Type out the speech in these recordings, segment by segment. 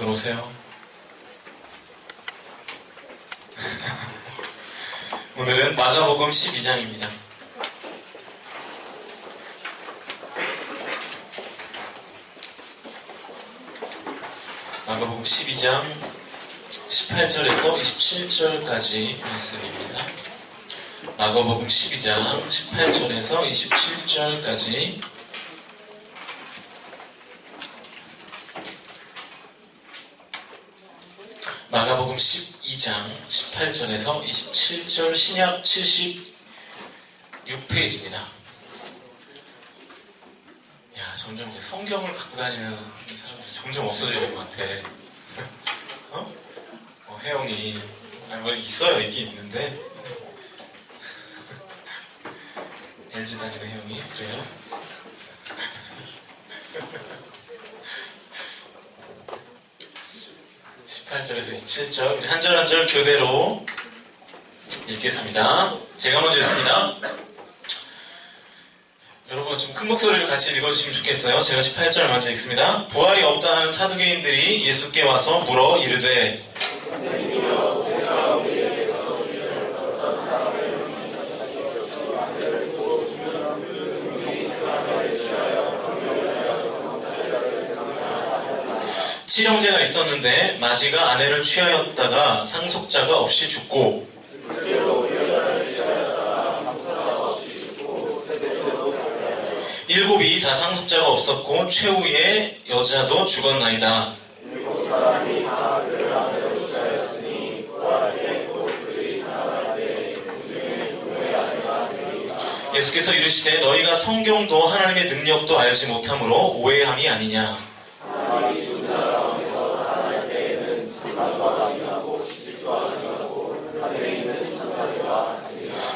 들어오세요. 오늘은 마가복음 12장입니다. 마가복음 12장 18절에서 27절까지 말씀입니다. 마가복음 12장 18절에서 27절까지 마가복음 12장 18절에서 27절 신약 76페이지입니다. 야, 점점 이제 성경을 갖고 다니는 사람들이 점점 없어지는 것 같아. 혜영이 뭐 있어요. 있긴 있는데 LG 다니는 혜영이 그래요? (18절에서 27절) 한 절 한 절 교대로 읽겠습니다. 제가 먼저 읽습니다. 여러분 좀 큰 목소리로 같이 읽어주시면 좋겠어요. 제가 18절 먼저 읽습니다. 부활이 없다 하는 사두개인들이 예수께 와서 물어 이르되 칠형제가 있었는데 마지가 아내를 취하였다가 상속자가 없이 죽고 일곱이 다 상속자가 없었고 최후의 여자도 죽었나이다. 예수께서 이르시되 너희가 성경도 하나님의 능력도 알지 못함으로 오해함이 아니냐.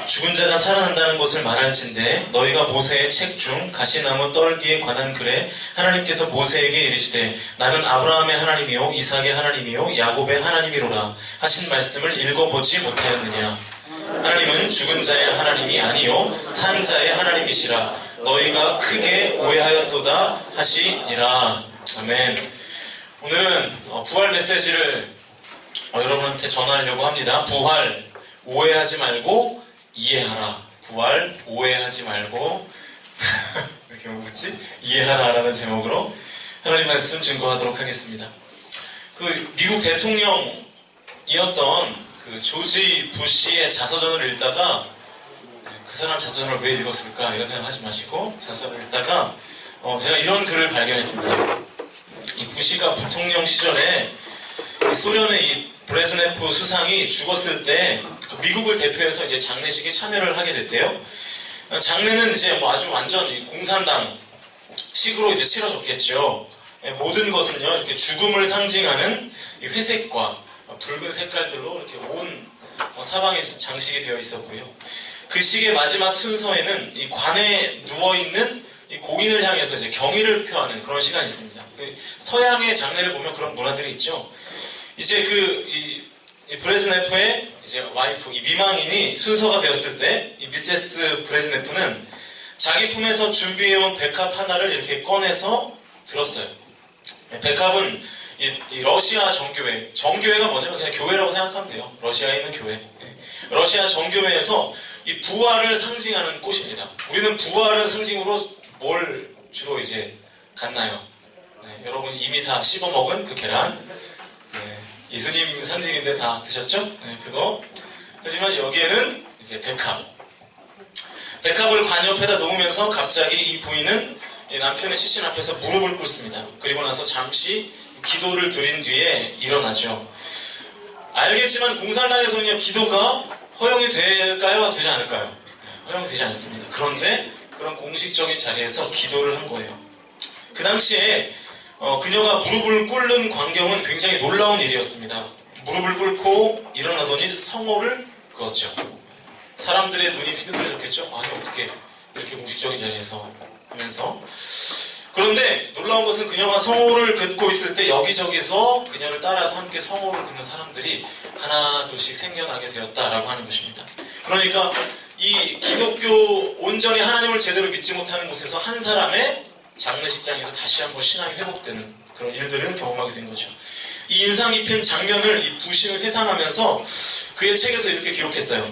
죽은 자가 살아난다는 것을 말할진대 너희가 모세의 책 중 가시나무 떨기에 관한 글에 하나님께서 모세에게 이르시되 나는 아브라함의 하나님이요 이삭의 하나님이요 야곱의 하나님이로라 하신 말씀을 읽어보지 못하였느냐. 하나님은 죽은 자의 하나님이 아니요 산 자의 하나님이시라. 너희가 크게 오해하였도다 하시니라. 아멘. 오늘은 부활 메시지를 여러분한테 전하려고 합니다. 부활 오해하지 말고 이해하라. 부활 오해하지 말고 왜 이렇게 웃지? 이해하라 라는 제목으로 하나님 말씀 증거하도록 하겠습니다. 그 미국 대통령이었던 그 조지 부시의 자서전을 읽다가 그 사람 자서전을 왜 읽었을까 이런 생각 하지 마시고 자서전을 읽다가 제가 이런 글을 발견했습니다. 이 부시가 부통령 시절에 이 소련의 이 브레즈네프 수상이 죽었을 때 미국을 대표해서 이제 장례식에 참여를 하게 됐대요. 장례는 이제 뭐 아주 완전 공산당식으로 이제 치러졌겠죠. 모든 것은요 이렇게 죽음을 상징하는 이 회색과 붉은 색깔들로 이렇게 온 사방에 장식이 되어 있었고요. 그 식의 마지막 순서에는 이 관에 누워 있는 이 고인을 향해서 이제 경의를 표하는 그런 시간이 있습니다. 그 서양의 장례를 보면 그런 문화들이 있죠. 이제 이 브레즈네프의 이제 와이프, 이 미망인이 순서가 되었을 때, 이 미세스 브레즈네프는 자기 품에서 준비해온 백합 하나를 이렇게 꺼내서 들었어요. 백합은 이 러시아 정교회가 뭐냐면 그냥 교회라고 생각하면 돼요. 러시아에 있는 교회. 러시아 정교회에서 이 부활을 상징하는 꽃입니다. 우리는 부활을 상징으로 뭘 주로 이제 갖나요? 여러분 이미 다 씹어먹은 그 계란. 예수님 상징인데 다 드셨죠? 그거. 하지만 여기에는 이제 백합을 관 옆에다 놓으면서 갑자기 이 부인은 이 남편의 시신 앞에서 무릎을 꿇습니다. 그리고 나서 잠시 기도를 드린 뒤에 일어나죠. 알겠지만 공산당에서는요 기도가 허용이 될까요? 되지 않을까요? 허용되지 않습니다. 그런데 그런 공식적인 자리에서 기도를 한 거예요. 그 당시에 그녀가 무릎을 꿇는 광경은 굉장히 놀라운 일이었습니다. 무릎을 꿇고 일어나더니 성호를 그었죠. 사람들의 눈이 휘둥그레졌겠죠. 아니 어떻게 이렇게 공식적인 자리에서 하면서. 그런데 놀라운 것은 그녀가 성호를 긋고 있을 때 여기저기서 그녀를 따라서 함께 성호를 긋는 사람들이 하나 둘씩 생겨나게 되었다라고 하는 것입니다. 그러니까 이 기독교 온전히 하나님을 제대로 믿지 못하는 곳에서 한 사람의 장례식장에서 다시 한번 신앙이 회복되는 그런 일들을 경험하게 된 거죠. 이 인상 깊은 장면을 이 부신을 회상하면서 그의 책에서 이렇게 기록했어요.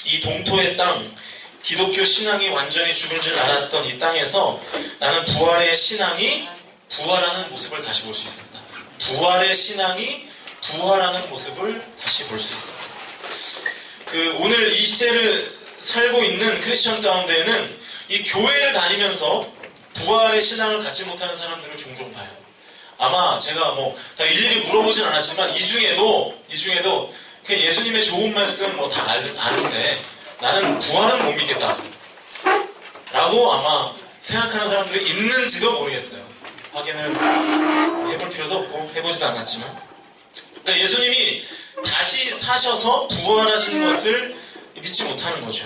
이 동토의 땅, 기독교 신앙이 완전히 죽은 줄 알았던 이 땅에서 나는 부활의 신앙이 부활하는 모습을 다시 볼 수 있었다. 부활의 신앙이 부활하는 모습을 다시 볼 수 있었다. 오늘 이 시대를 살고 있는 크리스천 가운데에는 이 교회를 다니면서 부활의 신앙을 갖지 못하는 사람들을 종종 봐요. 아마 제가 다 일일이 물어보진 않았지만 이 중에도 그냥 예수님의 좋은 말씀 다 아는데 나는 부활은 못 믿겠다 라고 아마 생각하는 사람들이 있는지도 모르겠어요. 확인을 해볼 필요도 없고 해보지도 않았지만, 그러니까 예수님이 다시 사셔서 부활하신 것을 믿지 못하는 거죠.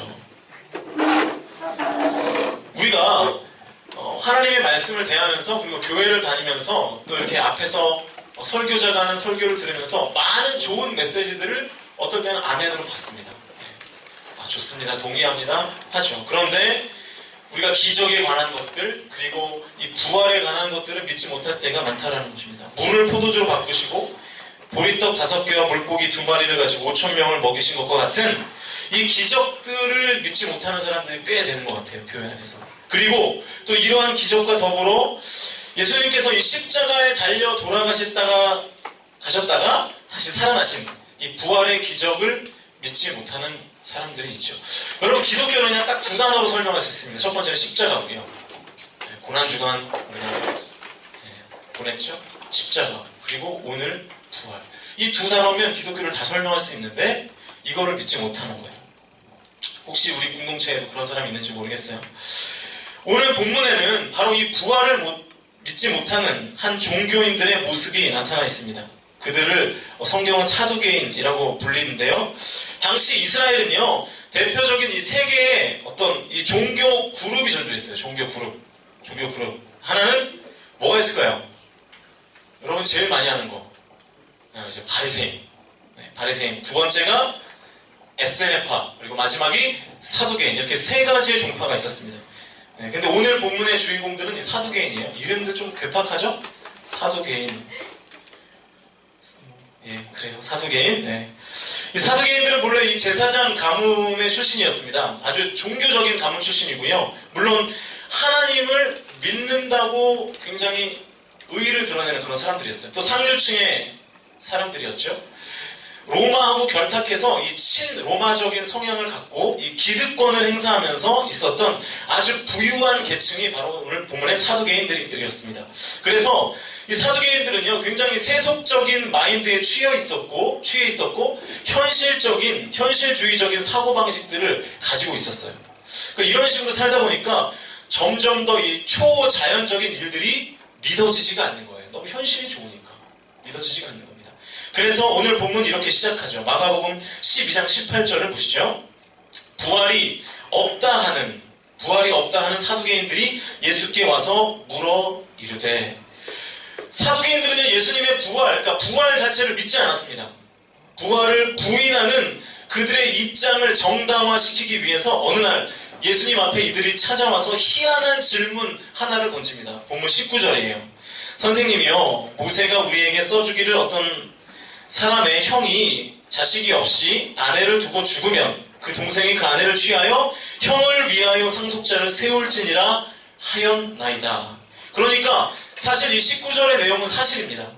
우리가 하나님의 말씀을 대하면서, 그리고 교회를 다니면서 또 이렇게 앞에서 설교자가 하는 설교를 들으면서 많은 좋은 메시지들을 어떨 때는 아멘으로 받습니다. 좋습니다, 동의합니다 하죠. 그런데 우리가 기적에 관한 것들, 그리고 이 부활에 관한 것들을 믿지 못할 때가 많다라는 것입니다. 물을 포도주로 바꾸시고 보리떡 5개와 물고기 2마리를 가지고 5,000명을 먹이신 것과 같은 이 기적들을 믿지 못하는 사람들이 꽤 되는 것 같아요, 교회 안에서. 그리고 또 이러한 기적과 더불어 예수님께서 이 십자가에 달려 돌아가셨다가 다시 살아나신 이 부활의 기적을 믿지 못하는 사람들이 있죠. 여러분, 기독교는 그냥 딱 2단어로 설명할 수 있습니다. 첫 번째는 십자가고요. 고난주간 보냈죠. 십자가. 그리고 오늘 부활. 이 2단어면 기독교를 다 설명할 수 있는데 이거를 믿지 못하는 거예요. 혹시 우리 공동체에도 그런 사람이 있는지 모르겠어요. 오늘 본문에는 바로 이 부활을 믿지 못하는 한 종교인들의 모습이 나타나 있습니다. 그들을 성경은 사두개인이라고 불리는데요. 당시 이스라엘은요, 대표적인 이 세 개의 어떤 이 종교 그룹이 존재했어요. 종교 그룹. 하나는 뭐가 있을까요? 여러분 제일 많이 하는 거. 이제 바리새인. 바리새인. 두 번째가 에세네파. 그리고 마지막이 사두개인. 이렇게 세 가지의 종파가 있었습니다. 근데 오늘 본문의 주인공들은 이 사두개인이에요. 이름도 좀 괴팍하죠? 사두개인. 그래요. 사두개인. 이 사두개인들은 본래 이 제사장 가문의 출신이었습니다. 아주 종교적인 가문 출신이고요. 물론 하나님을 믿는다고 굉장히 의의를 드러내는 그런 사람들이었어요. 또 상류층의 사람들이었죠. 로마하고 결탁해서 이 친로마적인 성향을 갖고 이 기득권을 행사하면서 있었던 아주 부유한 계층이 바로 오늘 본문의 사두개인들이었습니다. 그래서 이 사두개인들은요, 굉장히 세속적인 마인드에 취해 있었고 현실주의적인 사고방식들을 가지고 있었어요. 그러니까 이런 식으로 살다 보니까 점점 더 이 초자연적인 일들이 믿어지지가 않는 거예요. 너무 현실이 좋으니까 믿어지지가 않는 겁니다. 그래서 오늘 본문 이렇게 시작하죠. 마가복음 12장 18절을 보시죠. 부활이 없다 하는 사두개인들이 예수께 와서 물어 이르되. 사두개인들은요, 예수님의 그러니까 부활 자체를 믿지 않았습니다. 부활을 부인하는 그들의 입장을 정당화시키기 위해서 어느 날 예수님 앞에 이들이 찾아와서 희한한 질문 하나를 던집니다. 본문 19절이에요. 선생님이요, 모세가 우리에게 써주기를 어떤 사람의 형이 자식이 없이 아내를 두고 죽으면 그 동생이 그 아내를 취하여 형을 위하여 상속자를 세울지니라 하였나이다. 그러니까 사실 이 19절의 내용은 사실입니다.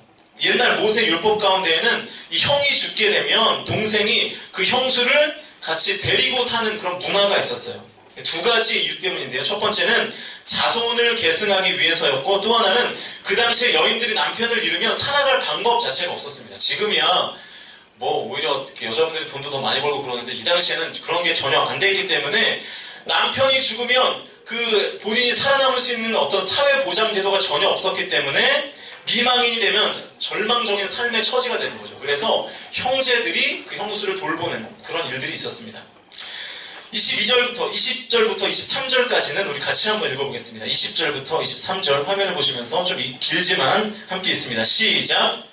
옛날 모세 율법 가운데에는 이 형이 죽게 되면 동생이 그 형수를 같이 데리고 사는 그런 문화가 있었어요. 두 가지 이유 때문인데요. 첫 번째는 자손을 계승하기 위해서였고, 또 하나는 그 당시에 여인들이 남편을 잃으면 살아갈 방법 자체가 없었습니다. 지금이야 오히려 여자분들이 돈도 더 많이 벌고 그러는데 이 당시에는 그런 게 전혀 안 돼 있기 때문에 남편이 죽으면 그 본인이 살아남을 수 있는 어떤 사회 보장 제도가 전혀 없었기 때문에 미망인이 되면 절망적인 삶의 처지가 되는 거죠. 그래서 형제들이 그 형수를 돌보는 그런 일들이 있었습니다. 20절부터 23절까지는 우리 같이 한번 읽어보겠습니다. 20절부터 23절 화면을 보시면서 좀 길지만 함께 있습니다. 시작!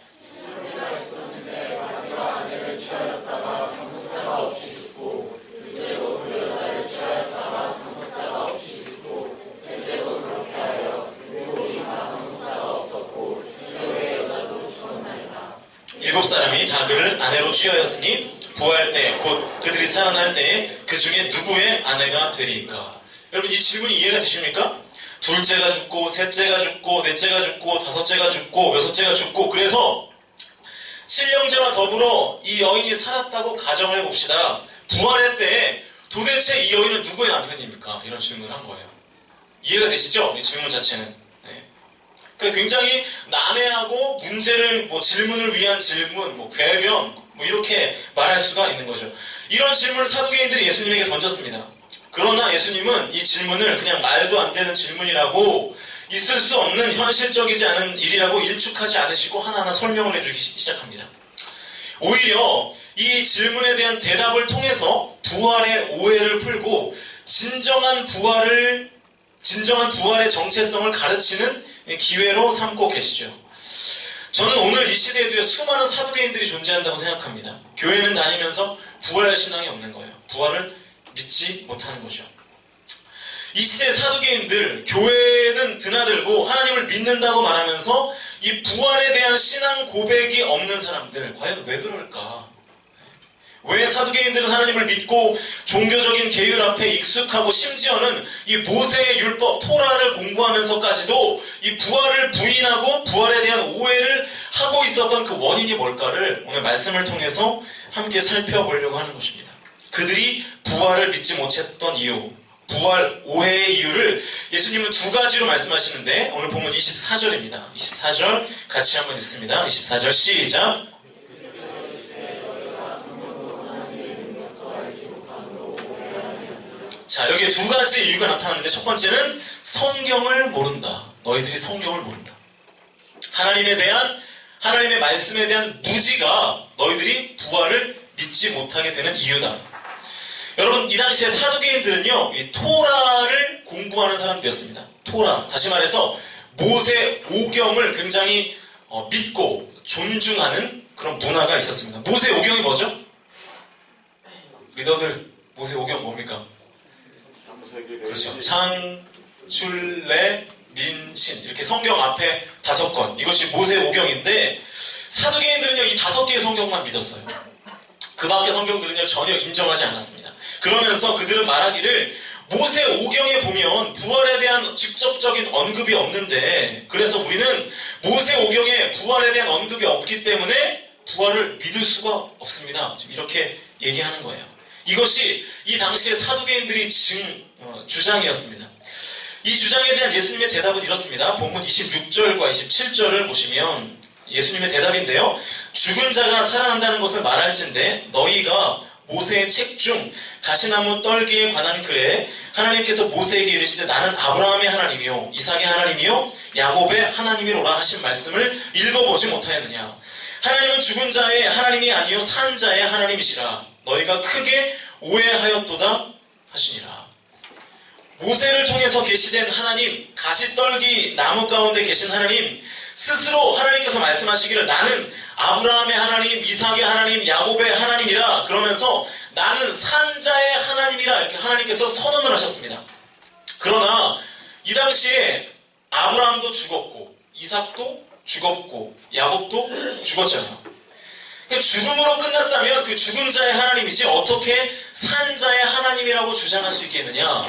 7사람이 다 그를 아내로 취하였으니 부활 때 곧 그들이 살아날 때에 그 중에 누구의 아내가 되리까? 여러분 이 질문이 이해가 되십니까? 둘째가 죽고 셋째가 죽고 넷째가 죽고 다섯째가 죽고 여섯째가 죽고 그래서 칠형제와 더불어 이 여인이 살았다고 가정을 해봅시다. 부활의 때에 도대체 이 여인은 누구의 남편입니까? 이런 질문을 한 거예요. 이해가 되시죠? 이 질문 자체는. 네. 그러니까 굉장히 난해하고 문제를 질문을 위한 질문, 궤변 이렇게 말할 수가 있는 거죠. 이런 질문을 사두개인들이 예수님에게 던졌습니다. 그러나 예수님은 이 질문을 그냥 말도 안 되는 질문이라고 있을 수 없는 현실적이지 않은 일이라고 일축하지 않으시고 하나하나 설명을 해주기 시작합니다. 오히려 이 질문에 대한 대답을 통해서 부활의 오해를 풀고 진정한 부활의 정체성을 가르치는 기회로 삼고 계시죠. 저는 오늘 이 시대에도 수많은 사두개인들이 존재한다고 생각합니다. 교회는 다니면서 부활 신앙이 없는 거예요. 부활을 믿지 못하는 거죠. 이 시대의 사두개인들, 교회는 드나들고 하나님을 믿는다고 말하면서 이 부활에 대한 신앙 고백이 없는 사람들, 과연 왜 그럴까? 왜 사두개인들은 하나님을 믿고 종교적인 계율 앞에 익숙하고 심지어는 이 모세의 율법, 토라를 공부하면서까지도 이 부활을 부인하고 부활에 대한 오해를 하고 있었던 그 원인이 뭘까를 오늘 말씀을 통해서 함께 살펴보려고 하는 것입니다. 그들이 부활을 믿지 못했던 이유, 부활 오해의 이유를 예수님은 두 가지로 말씀하시는데 오늘 본문 24절입니다. 24절 같이 한번 읽습니다. 24절 시작. 자, 여기에 두 가지 이유가 나타나는데 첫 번째는 성경을 모른다. 너희들이 성경을 모른다. 하나님의 말씀에 대한 무지가 너희들이 부활을 믿지 못하게 되는 이유다. 여러분, 이 당시에 사두개인들은요, 이 토라를 공부하는 사람들이었습니다. 토라, 다시 말해서 모세 오경을 굉장히 믿고 존중하는 그런 문화가 있었습니다. 모세 오경이 뭐죠? 리더들, 모세 오경 뭡니까? 그렇죠. 창출래 민신 이렇게 성경 앞에 5권 이것이 모세 오경인데 사두개인들은요 이 5개의 성경만 믿었어요. 그 밖의 성경들은요 전혀 인정하지 않았습니다. 그러면서 그들은 말하기를 모세 오경에 보면 부활에 대한 직접적인 언급이 없는데 그래서 우리는 모세 오경에 부활에 대한 언급이 없기 때문에 부활을 믿을 수가 없습니다. 지금 이렇게 얘기하는 거예요. 이것이 이 당시의 사두개인들이 주장이었습니다. 이 주장에 대한 예수님의 대답은 이렇습니다. 본문 26절과 27절을 보시면 예수님의 대답인데요. 죽은 자가 살아난다는 것을 말할진대 너희가 모세의 책 중 가시나무 떨기에 관한 글에 하나님께서 모세에게 이르시되 나는 아브라함의 하나님이요 이삭의 하나님이요 야곱의 하나님이로라 하신 말씀을 읽어보지 못하였느냐. 하나님은 죽은 자의 하나님이 아니요 산 자의 하나님이시라. 너희가 크게 오해하였도다 하시니라. 모세를 통해서 계시된 하나님, 가시떨기 나무 가운데 계신 하나님, 스스로 하나님께서 말씀하시기를 나는 아브라함의 하나님, 이삭의 하나님, 야곱의 하나님이라 그러면서 나는 산자의 하나님이라 이렇게 하나님께서 선언을 하셨습니다. 그러나 이 당시에 아브라함도 죽었고 이삭도 죽었고 야곱도 죽었잖아요. 죽음으로 끝났다면 그 죽은 자의 하나님이지 어떻게 산자의 하나님이라고 주장할 수 있겠느냐?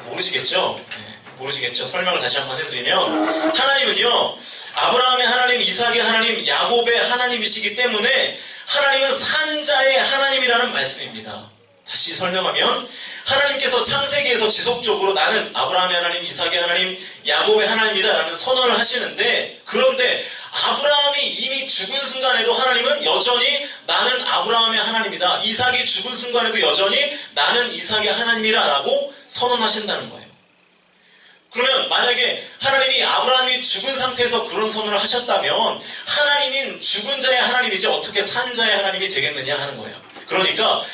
모르시겠죠? 네, 모르시겠죠? 설명을 다시 한번 해드리면 하나님은요 아브라함의 하나님, 이삭의 하나님, 야곱의 하나님이시기 때문에 하나님은 산자의 하나님이라는 말씀입니다. 다시 설명하면 하나님께서 창세기에서 지속적으로 나는 아브라함의 하나님, 이삭의 하나님, 야곱의 하나님이다 라는 선언을 하시는데 그런데 아브라함이 이미 죽은 순간에도 하나님은 여전히 나는 아브라함의 하나님이다. 이삭이 죽은 순간에도 여전히 나는 이삭의 하나님이라 라고 선언하신다는 거예요. 그러면 만약에 하나님이 아브라함이 죽은 상태에서 그런 선언을 하셨다면 하나님인 죽은 자의 하나님이지 어떻게 산 자의 하나님이 되겠느냐 하는 거예요. 그러니까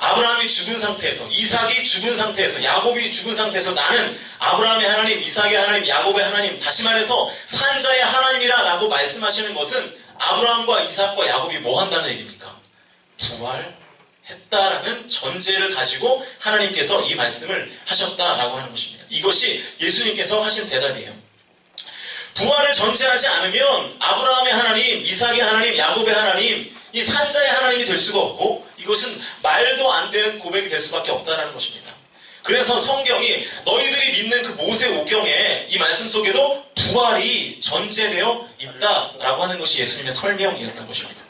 아브라함이 죽은 상태에서 이삭이 죽은 상태에서 야곱이 죽은 상태에서 나는 아브라함의 하나님, 이삭의 하나님, 야곱의 하나님 다시 말해서 산자의 하나님이라 라고 말씀하시는 것은 아브라함과 이삭과 야곱이 뭐 한다는 얘기입니까? 부활했다라는 전제를 가지고 하나님께서 이 말씀을 하셨다라고 하는 것입니다. 이것이 예수님께서 하신 대답이에요. 부활을 전제하지 않으면 아브라함의 하나님, 이삭의 하나님, 야곱의 하나님, 이 산자의 하나님이 될 수가 없고 이것은 말도 안 되는 고백이 될 수밖에 없다는 것입니다. 그래서 성경이 너희들이 믿는 그 모세 오경에 이 말씀 속에도 부활이 전제되어 있다라고 하는 것이 예수님의 설명이었던 것입니다.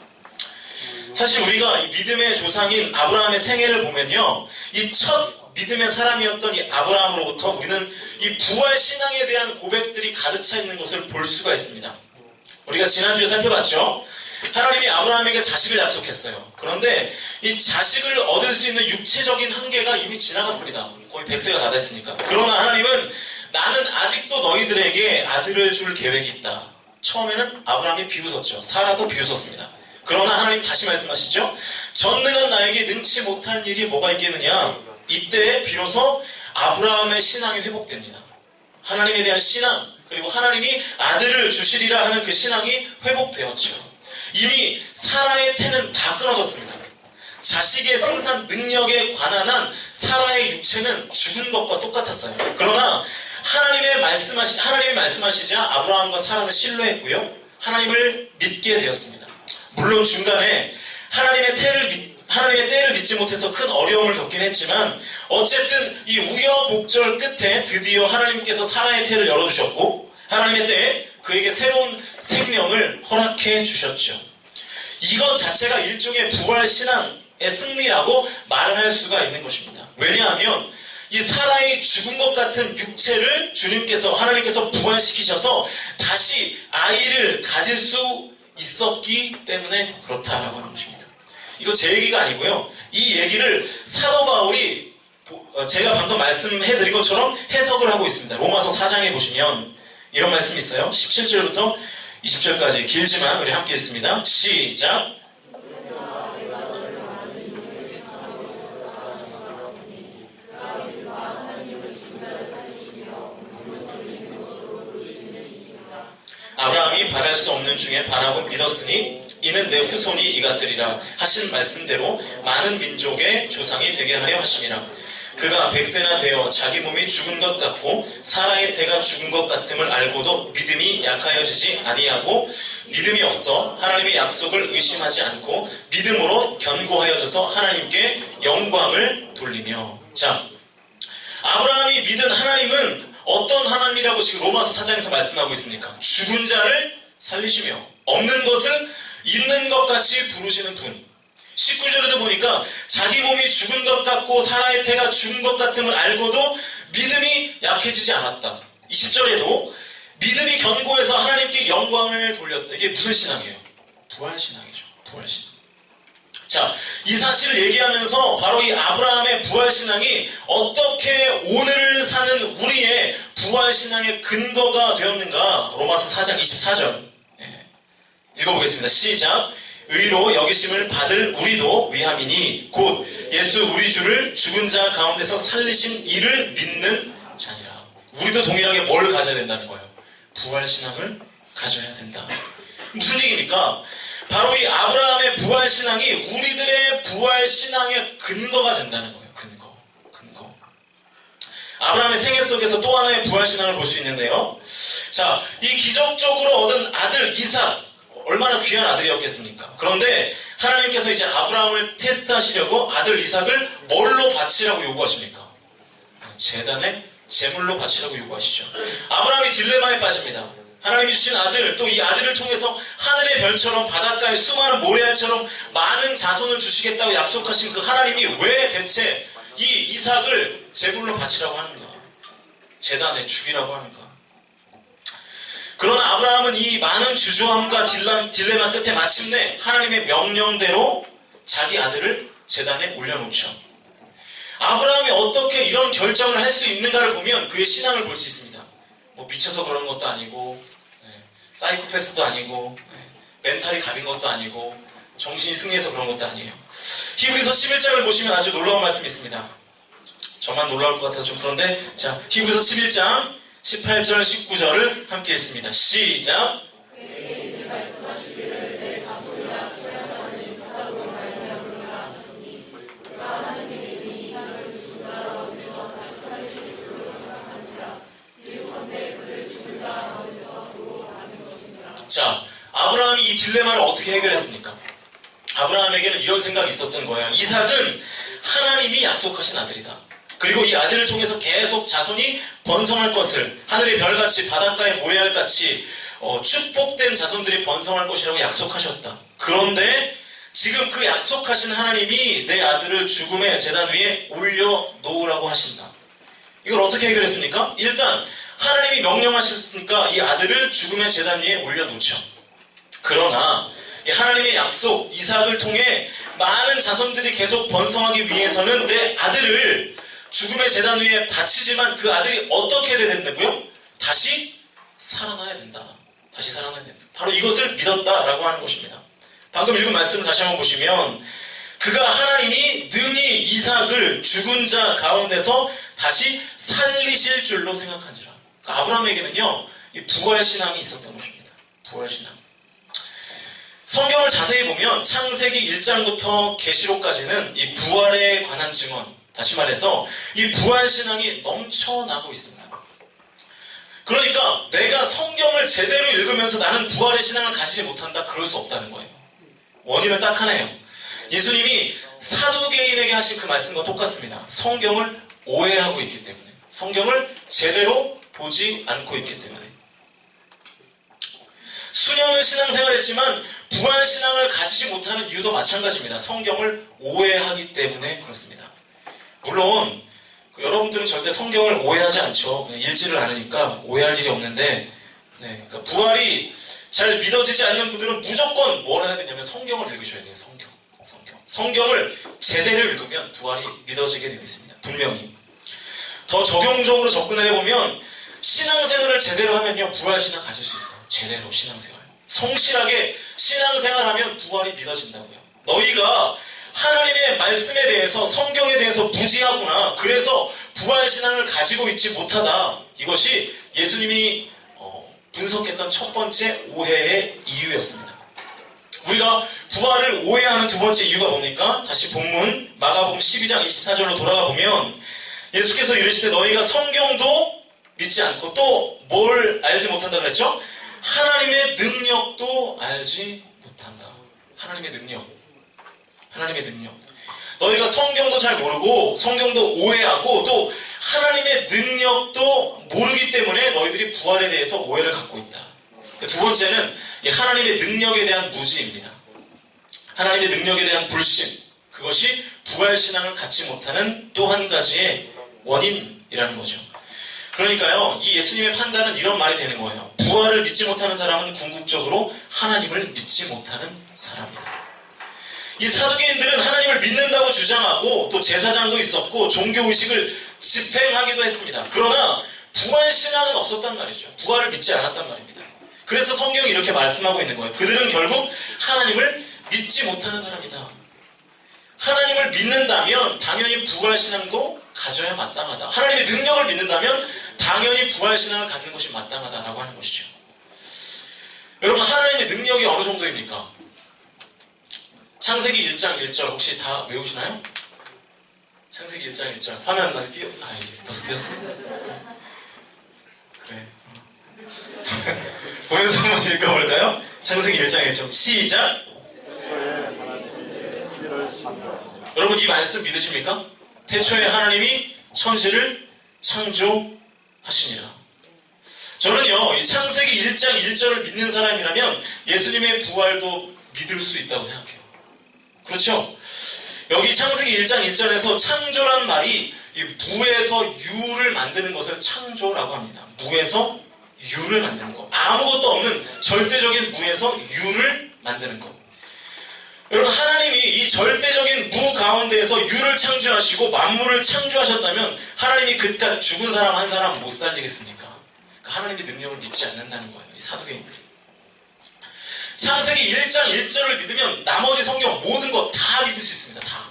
사실 우리가 이 믿음의 조상인 아브라함의 생애를 보면요, 이 첫 믿음의 사람이었던 이 아브라함으로부터 우리는 이 부활 신앙에 대한 고백들이 가득 차 있는 것을 볼 수가 있습니다. 우리가 지난주에 살펴봤죠. 하나님이 아브라함에게 자식을 약속했어요. 그런데 이 자식을 얻을 수 있는 육체적인 한계가 이미 지나갔습니다. 거의 100세가 다 됐으니까. 그러나 하나님은 나는 아직도 너희들에게 아들을 줄 계획이 있다. 처음에는 아브라함이 비웃었죠. 사라도 비웃었습니다. 그러나 하나님 다시 말씀하시죠. 전능한 나에게 능치 못할 일이 뭐가 있겠느냐. 이때 비로소 아브라함의 신앙이 회복됩니다. 하나님에 대한 신앙, 그리고 하나님이 아들을 주시리라 하는 그 신앙이 회복되었죠. 이미 사라의 태는 다 끊어졌습니다. 자식의 생산 능력에 관한 한 사라의 육체는 죽은 것과 똑같았어요. 그러나 하나님이 말씀하시자 아브라함과 사라는 신뢰했고요. 하나님을 믿게 되었습니다. 물론 중간에 하나님의 때를 믿지 못해서 큰 어려움을 겪긴 했지만 어쨌든 이 우여곡절 끝에 드디어 하나님께서 사라의 태를 열어주셨고 하나님의 때에 그에게 새로운 생명을 허락해 주셨죠. 이것 자체가 일종의 부활신앙의 승리라고 말할 수가 있는 것입니다. 왜냐하면 이 사라의 죽은 것 같은 육체를 하나님께서 부활시키셔서 다시 아이를 가질 수 있었기 때문에 그렇다라고 하는 것입니다. 이거 제 얘기가 아니고요. 이 얘기를 사도 바울이 제가 방금 말씀해드린 것처럼 해석을 하고 있습니다. 로마서 4장에 보시면 이런 말씀이 있어요. 17절부터 20절까지 길지만 우리 함께 읽습니다. 시작. 아브라함이 바랄 수 없는 중에 바라고 믿었으니 이는 내 후손이 이같으리라 하신 말씀대로 많은 민족의 조상이 되게 하려 하심이라. 그가 100세나 되어 자기 몸이 죽은 것 같고 사라의 태가 죽은 것 같음을 알고도 믿음이 약하여지지 아니하고 믿음이 없어 하나님의 약속을 의심하지 않고 믿음으로 견고하여져서 하나님께 영광을 돌리며. 자, 아브라함이 믿은 하나님은 어떤 하나님이라고 지금 로마서 4장에서 말씀하고 있습니까? 죽은 자를 살리시며 없는 것을 있는 것 같이 부르시는 분. 19절에도 보니까 자기 몸이 죽은 것 같고 사라의 태가 죽은 것 같음을 알고도 믿음이 약해지지 않았다. 20절에도 믿음이 견고해서 하나님께 영광을 돌렸다. 이게 무슨 신앙이에요? 부활신앙이죠. 부활신앙. 자, 이 사실을 얘기하면서 바로 이 아브라함의 부활신앙이 어떻게 오늘을 사는 우리의 부활신앙의 근거가 되었는가? 로마서 4장 24절 읽어보겠습니다. 시작. 의로 여기심을 받을 우리도 위함이니 곧 예수 우리 주를 죽은 자 가운데서 살리신 이를 믿는 자니라. 우리도 동일하게 뭘 가져야 된다는 거예요? 부활신앙을 가져야 된다. 무슨 얘기입니까? 바로 이 아브라함의 부활신앙이 우리들의 부활신앙의 근거가 된다는 거예요. 근거. 아브라함의 생애 속에서 또 하나의 부활신앙을 볼 수 있는데요. 자, 이 기적적으로 얻은 아들 이삭, 얼마나 귀한 아들이었겠습니까? 그런데 하나님께서 이제 아브라함을 테스트하시려고 아들 이삭을 뭘로 바치라고 요구하십니까? 제단에 제물로 바치라고 요구하시죠. 아브라함이 딜레마에 빠집니다. 하나님이 주신 아들, 또 이 아들을 통해서 하늘의 별처럼 바닷가의 수많은 모래알처럼 많은 자손을 주시겠다고 약속하신 그 하나님이 왜 대체 이 이삭을 제물로 바치라고 하는가? 제단에 죽이라고 하는가? 그러나 아브라함은 이 많은 주저함과 딜레마 끝에 마침내 하나님의 명령대로 자기 아들을 제단에 올려놓죠. 아브라함이 어떻게 이런 결정을 할 수 있는가를 보면 그의 신앙을 볼 수 있습니다. 뭐 미쳐서 그런 것도 아니고 사이코패스도 아니고 멘탈이 갑인 것도 아니고 정신이 승리해서 그런 것도 아니에요. 히브리서 11장을 보시면 아주 놀라운 말씀이 있습니다. 저만 놀라울 것 같아서 좀 그런데, 자, 히브리서 11장 18절 19절을 함께 읽습니다. 시작. 자, 아브라함이 이 딜레마를 어떻게 해결했습니까? 아브라함에게는 이런 생각이 있었던 거예요. 이삭은 하나님이 약속하신 아들이다. 그리고 이 아들을 통해서 계속 자손이 번성할 것을, 하늘의 별같이 바닷가의 모래알같이 축복된 자손들이 번성할 것이라고 약속하셨다. 그런데 지금 그 약속하신 하나님이 내 아들을 죽음의 제단 위에 올려놓으라고 하신다. 이걸 어떻게 해결했습니까? 일단 하나님이 명령하셨으니까 이 아들을 죽음의 제단 위에 올려놓죠. 그러나 이 하나님의 약속, 이삭을 통해 많은 자손들이 계속 번성하기 위해서는 내 아들을 죽음의 제단 위에 바치지만 그 아들이 어떻게 해야 된다고요? 다시 살아나야 된다. 다시 살아나야 된다. 바로 이것을 믿었다라고 하는 것입니다. 방금 읽은 말씀을 다시 한번 보시면 그가 하나님이 능히 이삭을 죽은 자 가운데서 다시 살리실 줄로 생각한지라. 그러니까 아브라함에게는요, 이 부활신앙이 있었던 것입니다. 부활신앙. 성경을 자세히 보면 창세기 1장부터 계시록까지는 이 부활에 관한 증언, 다시 말해서 이 부활신앙이 넘쳐나고 있습니다. 그러니까 내가 성경을 제대로 읽으면서 나는 부활의 신앙을 가지지 못한다, 그럴 수 없다는 거예요. 원인은 딱 하나예요. 예수님이 사두개인에게 하신 그 말씀과 똑같습니다. 성경을 오해하고 있기 때문에, 성경을 제대로 보지 않고 있기 때문에. 수년을 신앙생활했지만 부활신앙을 가지지 못하는 이유도 마찬가지입니다. 성경을 오해하기 때문에 그렇습니다. 물론 여러분들은 절대 성경을 오해하지 않죠. 그냥 읽지를 않으니까 오해할 일이 없는데, 그러니까 부활이 잘 믿어지지 않는 분들은 무조건 뭘 해야 되냐면 성경을 읽으셔야 돼요. 성경을 제대로 읽으면 부활이 믿어지게 되어 있습니다. 분명히. 더 적용적으로 접근을 해보면 신앙생활을 제대로 하면요, 부활신앙 가질 수 있어요. 제대로 신앙생활. 성실하게 신앙생활하면 부활이 믿어진다고요. 너희가 하나님의 말씀에 대해서, 성경에 대해서 무지하구나, 그래서 부활신앙을 가지고 있지 못하다. 이것이 예수님이 분석했던 첫 번째 오해의 이유였습니다. 우리가 부활을 오해하는 두 번째 이유가 뭡니까? 다시 본문 마가복음 12장 24절로 돌아가 보면 예수께서 이르시되 너희가 성경도 믿지 않고 또 뭘 알지 못한다 그랬죠? 하나님의 능력도 알지 못한다. 하나님의 능력. 너희가 성경도 잘 모르고 성경도 오해하고 또 하나님의 능력도 모르기 때문에 너희들이 부활에 대해서 오해를 갖고 있다. 두 번째는 이 하나님의 능력에 대한 무지입니다. 하나님의 능력에 대한 불신. 그것이 부활신앙을 갖지 못하는 또 한 가지의 원인이라는 거죠. 그러니까요, 이 예수님의 판단은 이런 말이 되는 거예요. 부활을 믿지 못하는 사람은 궁극적으로 하나님을 믿지 못하는 사람이다. 이 사두개인들은 하나님을 믿는다고 주장하고 또 제사장도 있었고 종교의식을 집행하기도 했습니다. 그러나 부활신앙은 없었단 말이죠. 부활을 믿지 않았단 말입니다. 그래서 성경이 이렇게 말씀하고 있는 거예요. 그들은 결국 하나님을 믿지 못하는 사람이다. 하나님을 믿는다면 당연히 부활신앙도 가져야 마땅하다. 하나님의 능력을 믿는다면 당연히 부활신앙을 갖는 것이 마땅하다라고 하는 것이죠. 여러분, 하나님의 능력이 어느 정도입니까? 창세기 1장 1절 혹시 다 외우시나요? 창세기 1장 1절 화면 많이 벌써 띄었어. 그래. 보면서 한번 읽어볼까요? 창세기 1장 1절 시작. 여러분, 이 말씀 믿으십니까? 태초에 하나님이 천지를 창조하시니라. 저는요, 이 창세기 1장 1절을 믿는 사람이라면 예수님의 부활도 믿을 수 있다고 생각해요. 그렇죠? 여기 창세기 1장 1절에서 창조란 말이 이 무에서 유를 만드는 것을 창조라고 합니다. 무에서 유를 만드는 것. 아무것도 없는 절대적인 무에서 유를 만드는 것. 여러분, 하나님이 이 절대적인 무 가운데에서 유를 창조하시고 만물을 창조하셨다면 하나님이 그깟 죽은 사람 한 사람 못 살리겠습니까? 그러니까 하나님의 능력을 믿지 않는다는 거예요. 이 사두개인들이. 창세기 1장 1절을 믿으면 나머지 성경 모든 것 다 믿을 수 있습니다. 다.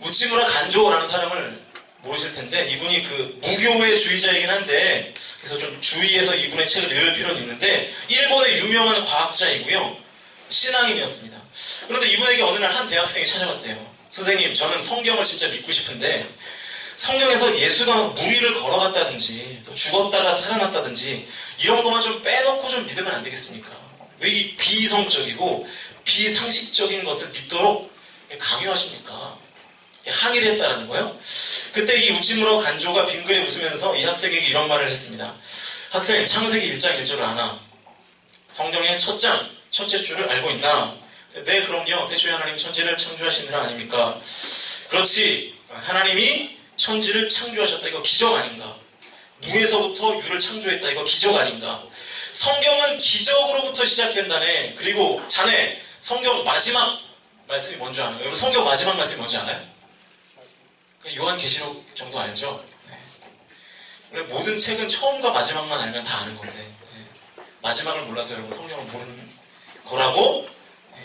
우찌무라 간조라는 사람을 모르실 텐데 이분이 그 무교회 주의자이긴 한데 그래서 좀 주의해서 이분의 책을 읽을 필요는 있는데 일본의 유명한 과학자이고요. 신앙인이었습니다. 그런데 이분에게 어느 날 한 대학생이 찾아왔대요. 선생님, 저는 성경을 진짜 믿고 싶은데 성경에서 예수가 물 위를 걸어갔다든지 또 죽었다가 살아났다든지 이런 것만 좀 빼놓고 좀 믿으면 안 되겠습니까? 왜 이 비이성적이고 비상식적인 것을 믿도록 강요하십니까? 항의를 했다는 거예요. 그때 이 우찌무러 간조가 빙그레 웃으면서 이 학생에게 이런 말을 했습니다. 학생, 창세기 1장 1절을 아나? 성경의 첫 장, 첫째 줄을 알고 있나? 네, 그럼요. 태초에 하나님이 천지를 창조하신 일 아닙니까? 그렇지. 하나님이 천지를 창조하셨다. 이거 기적 아닌가? 무에서부터 유를 창조했다. 이거 기적 아닌가? 성경은 기적으로부터 시작된다네. 그리고 자네, 성경 마지막 말씀이 뭔지 아나요? 여러분, 성경 마지막 말씀이 뭔지 아나요? 요한계시록 정도 알죠? 네. 모든 책은 처음과 마지막만 알면 다 아는 건데, 네. 마지막을 몰라서 여러분 성경을 모르는 거라고? 네.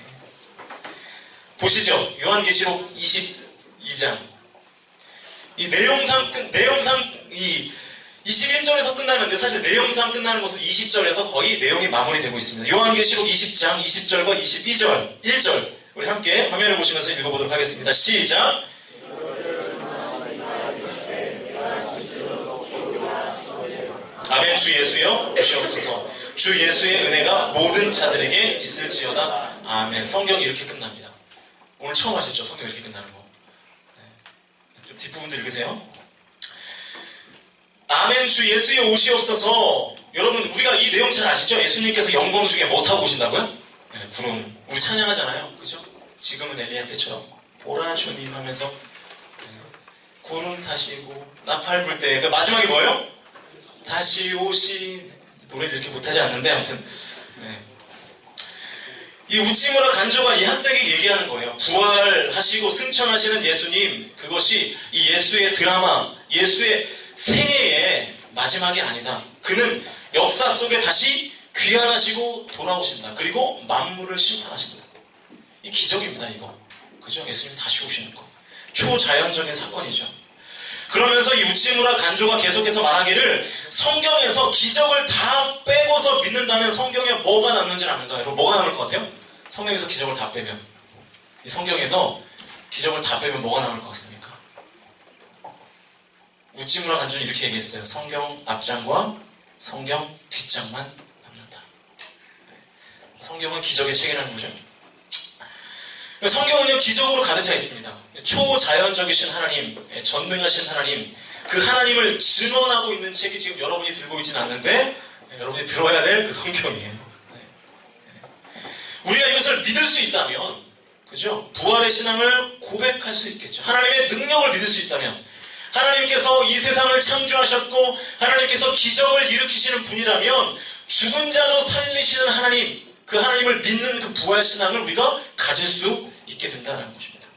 보시죠. 요한계시록 22장. 이 내용상 이 21절에서 끝나는데 사실 내용상 끝나는 것은 20절에서 거의 내용이 마무리되고 있습니다. 요한계시록 20장 20절과 22절 1절 우리 함께 화면을 보시면서 읽어보도록 하겠습니다. 시작! 아멘. 주 예수여 오시옵소서. 주 예수의 은혜가 모든 자들에게 있을지어다. 아멘. 성경이 이렇게 끝납니다. 오늘 처음 하셨죠? 성경 이렇게 끝나는 거. 네. 좀 뒷부분도 읽으세요. 아멘. 주 예수의 오시옵소서. 여러분 우리가 이 내용 잘 아시죠? 예수님께서 영광 중에 뭐 타고 오신다고요? 네, 구름. 우리 찬양하잖아요. 그죠? 지금은 엘리야 때처럼 보라 주님 하면서 네, 구름 타시고 나팔 불 때 그 마지막이 뭐예요? 다시 오신 노래를 이렇게 못하지 않는데 아무튼 네. 이 우찌무라 간조가 이 학생에게 얘기하는 거예요. 부활하시고 승천하시는 예수님, 그것이 이 예수의 드라마, 예수의 생애의 마지막이 아니다. 그는 역사 속에 다시 귀환하시고 돌아오신다. 그리고 만물을 심판하신다. 이 기적입니다. 이거 그죠? 예수님 다시 오시는 거 초자연적인 사건이죠. 그러면서 이 우찌무라 간조가 계속해서 말하기를 성경에서 기적을 다 빼고서 믿는다면 성경에 뭐가 남는지 아는가요? 여러분 뭐가 남을 것 같아요? 성경에서 기적을 다 빼면 이 성경에서 기적을 다 빼면 뭐가 남을 것 같습니까? 우찌무라 간조는 이렇게 얘기했어요. 성경 앞장과 성경 뒷장만 남는다. 성경은 기적의 책이라는 거죠. 성경은요 기적으로 가득 차 있습니다. 초자연적이신 하나님, 전능하신 하나님, 그 하나님을 증언하고 있는 책이 지금 여러분이 들고 있지는 않는데 여러분이 들어야 될 그 성경이에요. 우리가 이것을 믿을 수 있다면, 그죠? 부활의 신앙을 고백할 수 있겠죠. 하나님의 능력을 믿을 수 있다면, 하나님께서 이 세상을 창조하셨고 하나님께서 기적을 일으키시는 분이라면 죽은 자도 살리시는 하나님, 그 하나님을 믿는 그 부활 신앙을 우리가 가질 수 있게 된다는 것입니다.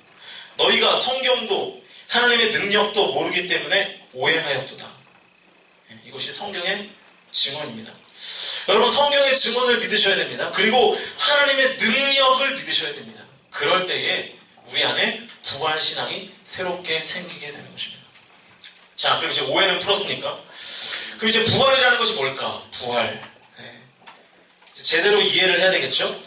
너희가 성경도 하나님의 능력도 모르기 때문에 오해하였도다. 이것이 성경의 증언입니다. 여러분 성경의 증언을 믿으셔야 됩니다. 그리고 하나님의 능력을 믿으셔야 됩니다. 그럴 때에 우리 안에 부활 신앙이 새롭게 생기게 되는 것입니다. 자, 그럼 이제 오해는 풀었으니까 그럼 이제 부활이라는 것이 뭘까? 부활. 제대로 이해를 해야 되겠죠?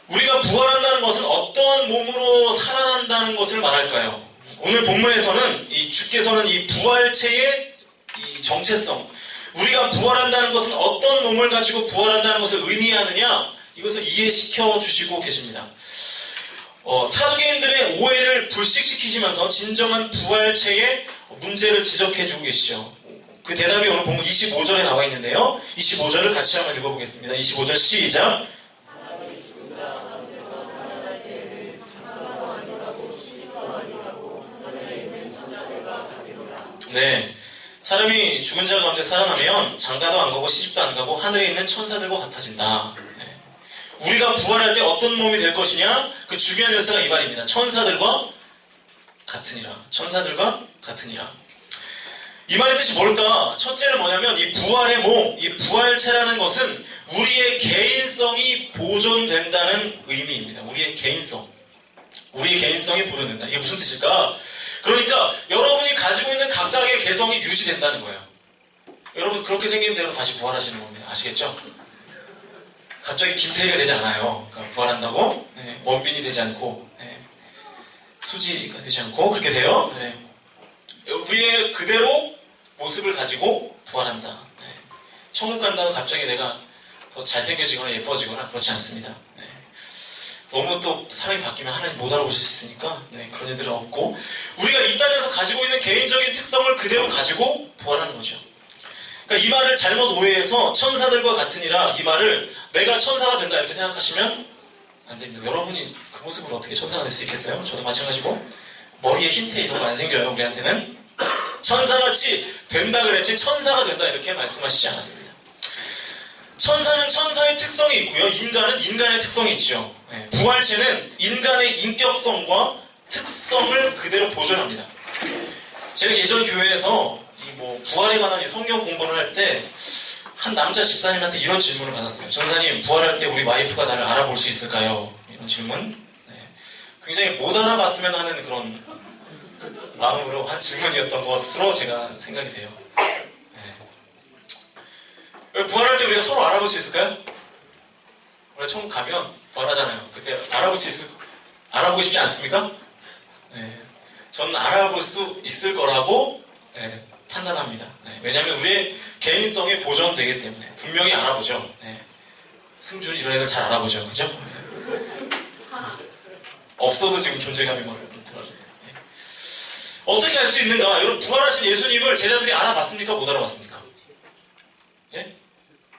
우리가 부활한다는 것은 어떠한 몸으로 살아난다는 것을 말할까요? 오늘 본문에서는 이 주께서는 이 부활체의 이 정체성, 우리가 부활한다는 것은 어떤 몸을 가지고 부활한다는 것을 의미하느냐, 이것을 이해시켜 주시고 계십니다. 사두개인들의 오해를 불식시키시면서 진정한 부활체의 문제를 지적해 주고 계시죠. 그 대답이 오늘 본문 25절에 나와 있는데요. 25절을 같이 한번 읽어보겠습니다. 25절 시작. 네, 사람이 죽은 자 가운데 살아나면 장가도 안 가고 시집도 안 가고 하늘에 있는 천사들과 같아진다. 네. 우리가 부활할 때 어떤 몸이 될 것이냐? 그 중요한 열쇠가 이 말입니다. 천사들과 같으니라. 천사들과 같으니라. 이 말의 뜻이 뭘까? 첫째는 뭐냐면 이 부활의 몸, 이 부활체라는 것은 우리의 개인성이 보존된다는 의미입니다. 우리의 개인성. 우리의 개인성이 보존된다. 이게 무슨 뜻일까? 그러니까 여러분이 가지고 있는 각각의 개성이 유지된다는 거예요. 여러분 그렇게 생긴 대로 다시 부활하시는 겁니다. 아시겠죠? 갑자기 김태희가 되지 않아요. 그러니까 부활한다고 네, 원빈이 되지 않고 네, 수지가 되지 않고 그렇게 돼요. 네. 우리의 그대로 모습을 가지고 부활한다. 네. 천국 간다고 갑자기 내가 더 잘생겨지거나 예뻐지거나 그렇지 않습니다. 네. 너무 또 사람이 바뀌면 하나님 못 알아보실 수 있으니까 네, 그런 애들은 없고 우리가 이 땅에서 가지고 있는 개인적인 특성을 그대로 가지고 부활하는 거죠. 그러니까 이 말을 잘못 오해해서 천사들과 같으니라 이 말을 내가 천사가 된다 이렇게 생각하시면 안 됩니다. 여러분이 그 모습으로 어떻게 천사가 될 수 있겠어요? 저도 마찬가지고 머리에 흰 테 이런 거 안 생겨요. 우리한테는 천사같이 된다 그랬지 천사가 된다 이렇게 말씀하시지 않았습니다. 천사는 천사의 특성이 있고요. 인간은 인간의 특성이 있죠. 네. 부활체는 인간의 인격성과 특성을 그대로 보존합니다. 제가 예전 교회에서 부활에 관한 성경 공부를 할 때 한 남자 집사님한테 이런 질문을 받았어요. 전사님, 부활할 때 우리 와이프가 나를 알아볼 수 있을까요? 이런 질문. 네. 굉장히 못 알아봤으면 하는 그런 마음으로 한 질문이었던 것으로 제가 생각이 돼요. 네. 부활할 때 우리가 서로 알아볼 수 있을까요? 우리가 천국 가면 부활하잖아요. 그때 알아보고 싶지 않습니까? 네. 저는 알아볼 수 있을 거라고 네, 판단합니다. 네. 왜냐하면 우리의 개인성이 보존되기 때문에 분명히 알아보죠. 네. 승준 이런 애들 잘 알아보죠. 그죠? 없어도 지금 존재감이 막 들어가죠. 네. 어떻게 알 수 있는가? 여러분 부활하신 예수님을 제자들이 알아봤습니까? 못 알아봤습니까? 예?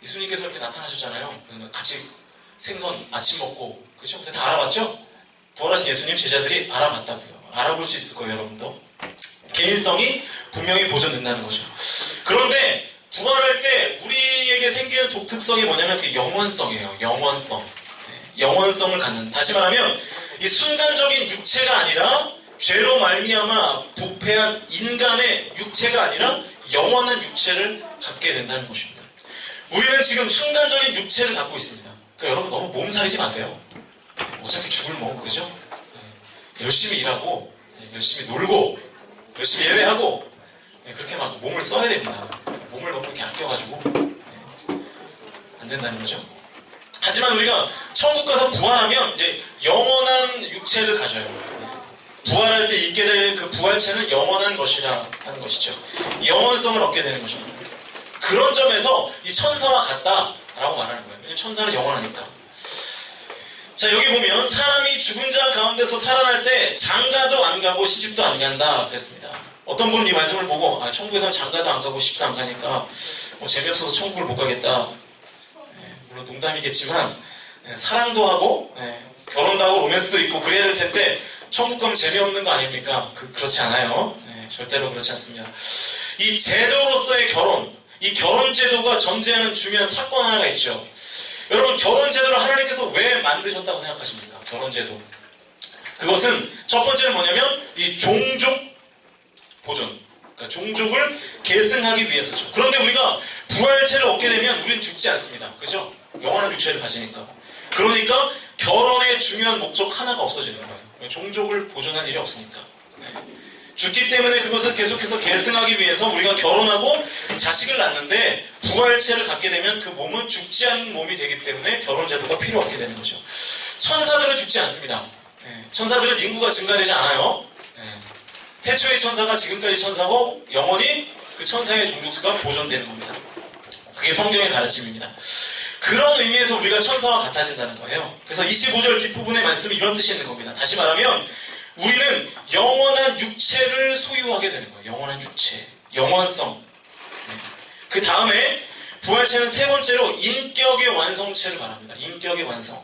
예수님께서 이렇게 나타나셨잖아요. 같이 생선 아침 먹고 그죠? 근데 다 알아봤죠? 부활하신 예수님 제자들이 알아봤다고요. 알아볼 수 있을 거예요, 여러분도. 개인성이 분명히 보존된다는 거죠. 그런데 부활할 때 우리에게 생기는 독특성이 뭐냐면 그 영원성이에요. 영원성. 네, 영원성을 갖는. 다시 말하면 이 순간적인 육체가 아니라 죄로 말미암아 부패한 인간의 육체가 아니라 영원한 육체를 갖게 된다는 것입니다. 우리는 지금 순간적인 육체를 갖고 있습니다. 그러니까 여러분 너무 몸살이지 마세요. 어차피 죽을 몸, 그죠? 네, 열심히 일하고 열심히 놀고 열심히 예배하고 네, 그렇게 막 몸을 써야 됩니다. 몸을 너무 이렇게 아껴가지고 네, 안 된다는 거죠. 하지만 우리가 천국 가서 부활하면 이제 영원한 육체를 가져요. 부활할 때 입게 될 그 부활체는 영원한 것이라 하는 것이죠. 영원성을 얻게 되는 것입니다. 그런 점에서 이 천사와 같다라고 말하는 거예요. 왜냐하면 천사는 영원하니까. 자, 여기 보면 사람이 죽은 자 가운데서 살아날 때 장가도 안 가고 시집도 안 간다 그랬습니다. 어떤 분은 이 말씀을 보고 천국에서는 장가도 안 가고 시집도 안 가니까 재미없어서 천국을 못 가겠다. 물론 농담이겠지만 사랑도 하고 결혼도 하고 로맨스도 있고 그래야 될 텐데 천국 가면 재미없는 거 아닙니까? 그렇지 않아요. 절대로 그렇지 않습니다. 이 제도로서의 결혼, 이 결혼 제도가 전제하는 중요한 사건 하나가 있죠. 여러분 결혼 제도를 하나님께서 왜 만드셨다고 생각하십니까? 결혼 제도. 그것은 첫 번째는 뭐냐면 이 종족 보존. 그러니까 종족을 계승하기 위해서죠. 그런데 우리가 부활체를 얻게 되면 우리는 죽지 않습니다. 그죠? 영원한 육체를 가지니까. 그러니까 결혼의 중요한 목적 하나가 없어지는 거예요. 종족을 보존할 일이 없으니까. 죽기 때문에 그것을 계속해서 계승하기 위해서 우리가 결혼하고 자식을 낳는데 부활체를 갖게 되면 그 몸은 죽지 않는 몸이 되기 때문에 결혼제도가 필요 없게 되는 거죠. 천사들은 죽지 않습니다. 천사들은 인구가 증가되지 않아요. 태초의 천사가 지금까지 천사고 영원히 그 천사의 종족수가 보존되는 겁니다. 그게 성경의 가르침입니다. 그런 의미에서 우리가 천사와 같아진다는 거예요. 그래서 25절 뒷부분의 말씀이 이런 뜻이 있는 겁니다. 다시 말하면 우리는 영원한 육체를 소유하게 되는 거예요. 영원한 육체, 영원성. 그 다음에 부활체는 세 번째로 인격의 완성체를 말합니다. 인격의 완성.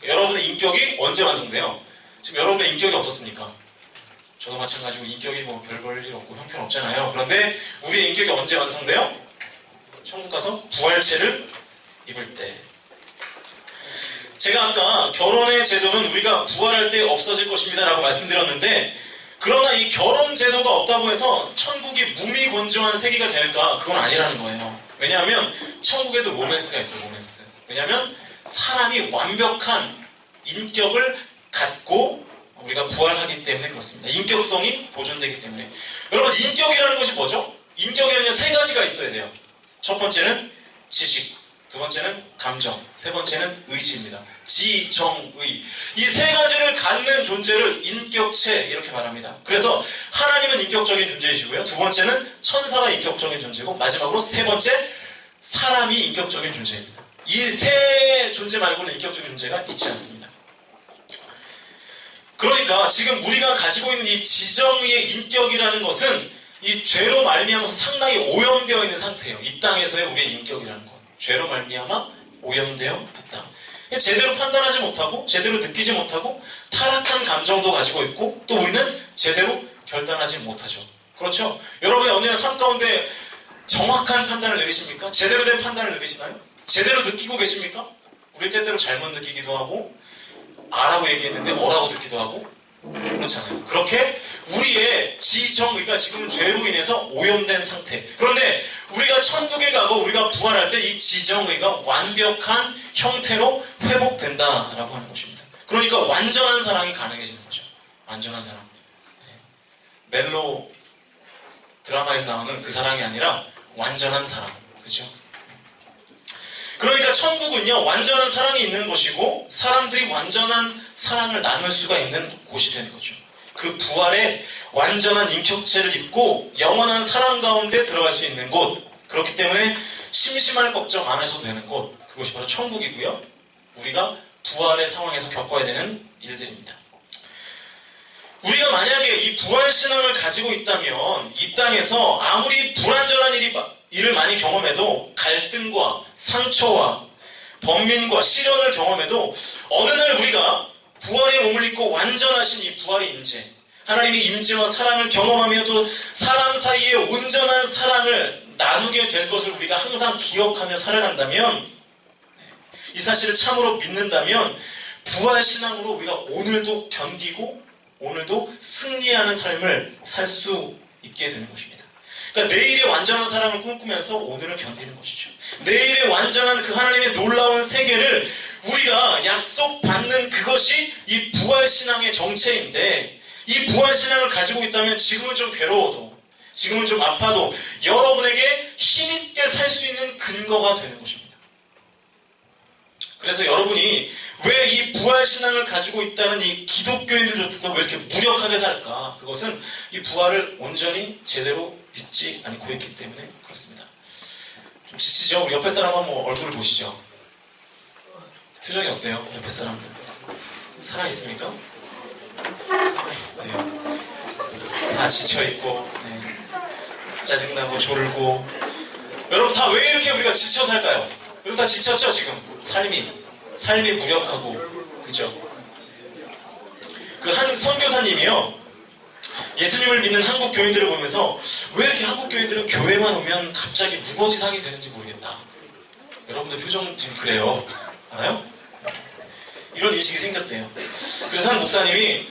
여러분의 인격이 언제 완성돼요? 지금 여러분의 인격이 어떻습니까? 저도 마찬가지고 인격이 별 볼 일 없고 형편없잖아요. 그런데 우리의 인격이 언제 완성돼요? 천국 가서 부활체를 입을 때. 제가 아까 결혼의 제도는 우리가 부활할 때 없어질 것입니다 라고 말씀드렸는데 그러나 이 결혼 제도가 없다고 해서 천국이 무미건조한 세계가 될까? 그건 아니라는 거예요. 왜냐하면 천국에도 로맨스가 있어요. 로맨스. 왜냐하면 사람이 완벽한 인격을 갖고 우리가 부활하기 때문에 그렇습니다. 인격성이 보존되기 때문에. 여러분 인격이라는 것이 뭐죠? 인격에는 세 가지가 있어야 돼요. 첫 번째는 지식, 두 번째는 감정, 세 번째는 의지입니다. 지, 정, 의. 이 세 가지를 갖는 존재를 인격체 이렇게 말합니다. 그래서 하나님은 인격적인 존재이시고요. 두 번째는 천사가 인격적인 존재고, 마지막으로 세 번째, 사람이 인격적인 존재입니다. 이 세 존재 말고는 인격적인 존재가 있지 않습니다. 그러니까 지금 우리가 가지고 있는 이 지정의의 인격이라는 것은 이 죄로 말미암아서 상당히 오염되어 있는 상태예요. 이 땅에서의 우리의 인격이라는 것. 죄로 말미암아 오염되어 있다. 제대로 판단하지 못하고 제대로 느끼지 못하고 타락한 감정도 가지고 있고 또 우리는 제대로 결단하지 못하죠. 그렇죠? 여러분의 언제나 삶 가운데 정확한 판단을 내리십니까? 제대로 된 판단을 내리시나요? 제대로 느끼고 계십니까? 우리 때때로 잘못 느끼기도 하고 아라고 얘기했는데 어라고 듣기도 하고 그렇잖아요. 그렇게 우리의 지정의가 지금 죄로 인해서 오염된 상태. 그런데 우리가 천국에 가고 우리가 부활할 때 이 지정의가 완벽한 형태로 회복된다라고 하는 것입니다. 그러니까 완전한 사랑이 가능해지는 거죠. 완전한 사랑. 멜로 드라마에서 나오는 그 사랑이 아니라 완전한 사랑. 그죠? 그러니까 천국은요, 완전한 사랑이 있는 곳이고 사람들이 완전한 사랑을 나눌 수가 있는 곳이 되는 거죠. 그 부활에 완전한 인격체를 입고 영원한 사랑 가운데 들어갈 수 있는 곳. 그렇기 때문에 심심할 걱정 안 하셔도 되는 곳. 그것이 바로 천국이고요. 우리가 부활의 상황에서 겪어야 되는 일들입니다. 우리가 만약에 이 부활신앙을 가지고 있다면 이 땅에서 아무리 불완전한 일을 많이 경험해도 갈등과 상처와 번민과 시련을 경험해도 어느 날 우리가 부활의 몸을 입고 완전하신 이 부활의 임재, 하나님의 임재와 사랑을 경험하며 또 사람 사이에 온전한 사랑을 나누게 될 것을 우리가 항상 기억하며 살아간다면, 이 사실을 참으로 믿는다면 부활신앙으로 우리가 오늘도 견디고 오늘도 승리하는 삶을 살 수 있게 되는 것입니다. 그러니까 내일의 완전한 사랑을 꿈꾸면서 오늘을 견디는 것이죠. 내일의 완전한 그 하나님의 놀라운 세계를 우리가 약속받는 그것이 이 부활신앙의 정체인데, 이 부활신앙을 가지고 있다면 지금은 좀 괴로워도, 지금은 좀 아파도 여러분에게 힘있게 살 수 있는 근거가 되는 것입니다. 그래서 여러분이 왜 이 부활신앙을 가지고 있다는 이 기독교인들조차도 왜 이렇게 무력하게 살까? 그것은 이 부활을 온전히 제대로 믿지 않고 있기 때문에 그렇습니다. 좀 지치죠? 우리 옆에 사람 한번 얼굴을 보시죠. 표정이 어때요? 옆에 사람들 살아있습니까? 네. 다 지쳐있고, 네. 짜증나고 졸고. 여러분 다 왜 이렇게 우리가 지쳐 살까요? 여러분 다 지쳤죠 지금? 삶이 무력하고, 그죠? 그 한 선교사님이요, 예수님을 믿는 한국 교인들을 보면서 왜 이렇게 한국 교인들은 교회만 오면 갑자기 무거지상이 되는지 모르겠다. 여러분들 표정 지금 그래요. 알아요? 이런 인식이 생겼대요. 그래서 한 목사님이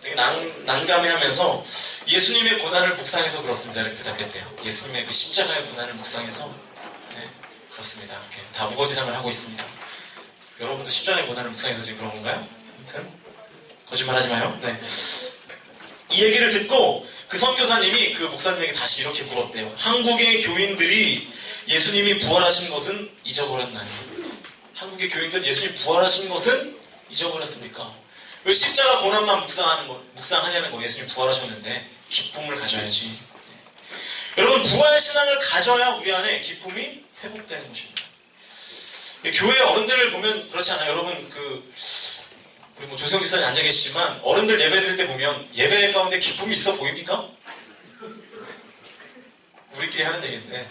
되게 난감해하면서 예수님의 고난을 묵상해서 그렇습니다. 이렇게 대답했대요. 예수님의 그 십자가의 고난을 묵상해서, 네, 그렇습니다. 이렇게 다 무거지상을 하고 있습니다. 여러분도 십자가의 고난을 묵상해서 지금 그런 건가요? 아무튼 거짓말하지 마요. 네. 이 얘기를 듣고 그 선교사님이 그 목사님에게 다시 이렇게 물었대요. 한국의 교인들이 예수님이 부활하신 것은 잊어버렸나요? 한국의 교인들은 예수님이 부활하신 것은 잊어버렸습니까? 왜 십자가 고난만 묵상하냐는 거. 예수님이 부활하셨는데 기쁨을 가져야지. 네. 여러분 부활신앙을 가져야 우리 안에 기쁨이 회복되는 것입니다. 교회 어른들을 보면 그렇지 않아요? 여러분 우리 뭐 조세영 지사님 앉아 계시지만 어른들 예배 드릴 때 보면 예배 가운데 기쁨이 있어 보입니까? 우리끼리 하는 얘기인데, 네.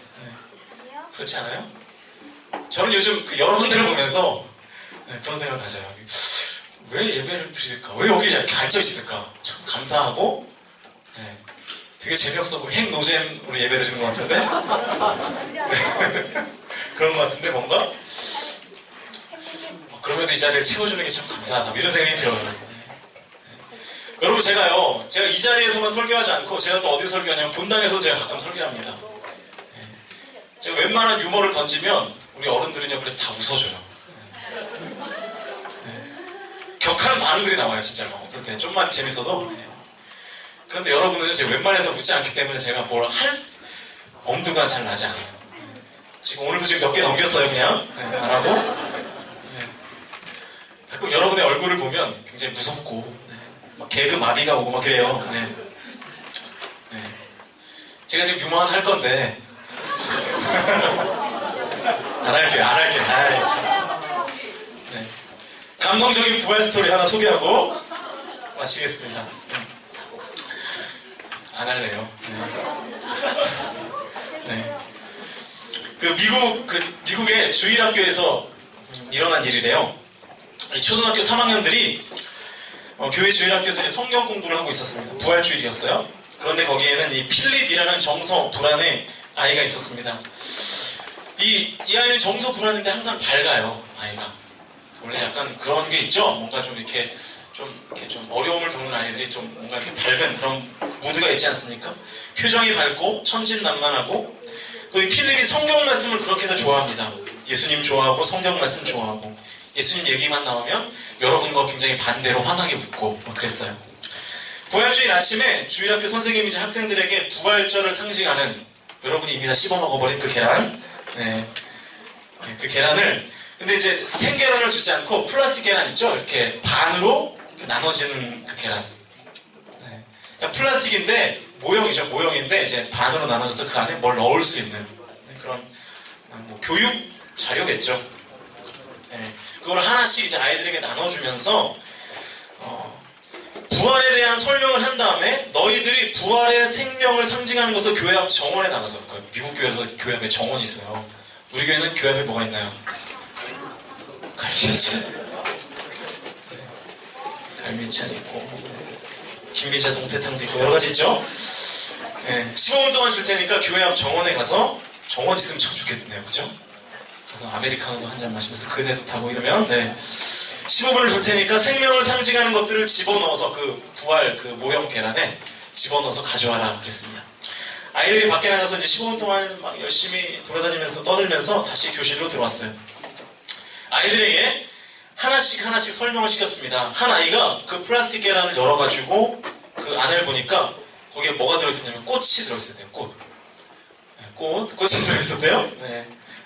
그렇지 않아요? 저는 요즘 여러분들을 보면서, 네, 그런 생각을 가져요. 왜 예배를 드릴까? 왜 여기 이렇게 앉아 있을까? 참 감사하고, 네. 되게 재미없어 보이고 핵노잼으로 예배 드리는 것 같은데, 네. 그런 것 같은데 뭔가 그럼에도 이 자리를 채워주는 게 참 감사하다, 이런 생각이 들어요. 네. 여러분 제가 이 자리에서만 설교하지 않고 제가 또 어디 설교하냐면 본당에서 제가 가끔 설교합니다. 네. 제가 웬만한 유머를 던지면 우리 어른들은요 그래서 다 웃어줘요. 네. 격한 반응들이 나와요 진짜. 어떨 때 좀만 재밌어도. 네. 그런데 여러분은 제가 웬만해서 웃지 않기 때문에 제가 뭘 할 엄두가 잘 나지 않아요. 네. 지금 오늘도 지금 몇 개 넘겼어요 그냥. 네, 안 하고. 가끔 여러분의 얼굴을 보면 굉장히 무섭고, 네. 막 개그 마비가 오고 막 그래요. 네. 제가 지금 유머한 할 건데 안 할게요. 아이, 참. 네. 감동적인 부활 스토리 하나 소개하고 마치겠습니다. 안 할래요. 네. 네. 미국의 주일학교에서 일어난 일이래요. 초등학교 3학년들이 교회 주일학교에서 성경 공부를 하고 있었습니다. 부활주일이었어요. 그런데 거기에는 이 필립이라는 정서 불안의 아이가 있었습니다. 이 아이는 정서 불안인데 항상 밝아요. 아이가 원래 약간 그런 게 있죠. 뭔가 좀 이렇게 좀 어려움을 겪는 아이들이 좀 뭔가 이렇게 밝은 그런 무드가 있지 않습니까? 표정이 밝고 천진난만하고 또 이 필립이 성경 말씀을 그렇게도 좋아합니다. 예수님 좋아하고 성경 말씀 좋아하고 예수님 얘기만 나오면 여러분과 굉장히 반대로 환하게 웃고 그랬어요. 부활주일 아침에 주일학교 선생님이 이제 학생들에게 부활절을 상징하는 여러분이 이미 다 씹어 먹어버린 그 계란, 그 계란을 근데 이제 생계란을 주지 않고 플라스틱 계란 있죠? 이렇게 반으로 나눠지는 그 계란. 그러니까 플라스틱인데 모형인데 이제 반으로 나눠져서 그 안에 뭘 넣을 수 있는 그런 뭐 교육 자료겠죠. 그걸 하나씩 이제 아이들에게 나눠주면서 부활에 대한 설명을 한 다음에 너희들이 부활의 생명을 상징하는 것을 교회 앞 정원에 나가서 미국 교회에서 교회 앞에 정원이 있어요. 우리 교회는 교회 앞에 뭐가 있나요? 갈미찬 있고 김미자 동태탕도 있고 여러 가지 있죠. 15분 동안 줄 테니까 교회 앞 정원에 가서 정원 있으면 참 좋겠네요, 그죠? 가서 아메리카노도 한 잔 마시면서 그네도 타고 이러면 15분을 줄 테니까 생명을 상징하는 것들을 집어넣어서 그 부활 그 모형 계란에 집어넣어서 가져와라 그랬습니다. 아이들이 밖에 나가서 이제 15분 동안 막 열심히 돌아다니면서 떠들면서 다시 교실로 들어왔어요. 아이들에게 하나씩 설명을 시켰습니다. 한 아이가 그 플라스틱 계란을 열어가지고 그 안을 보니까 거기에 뭐가 들어있었냐면 꽃이 들어있었대요. 꽃이 들어있었대요.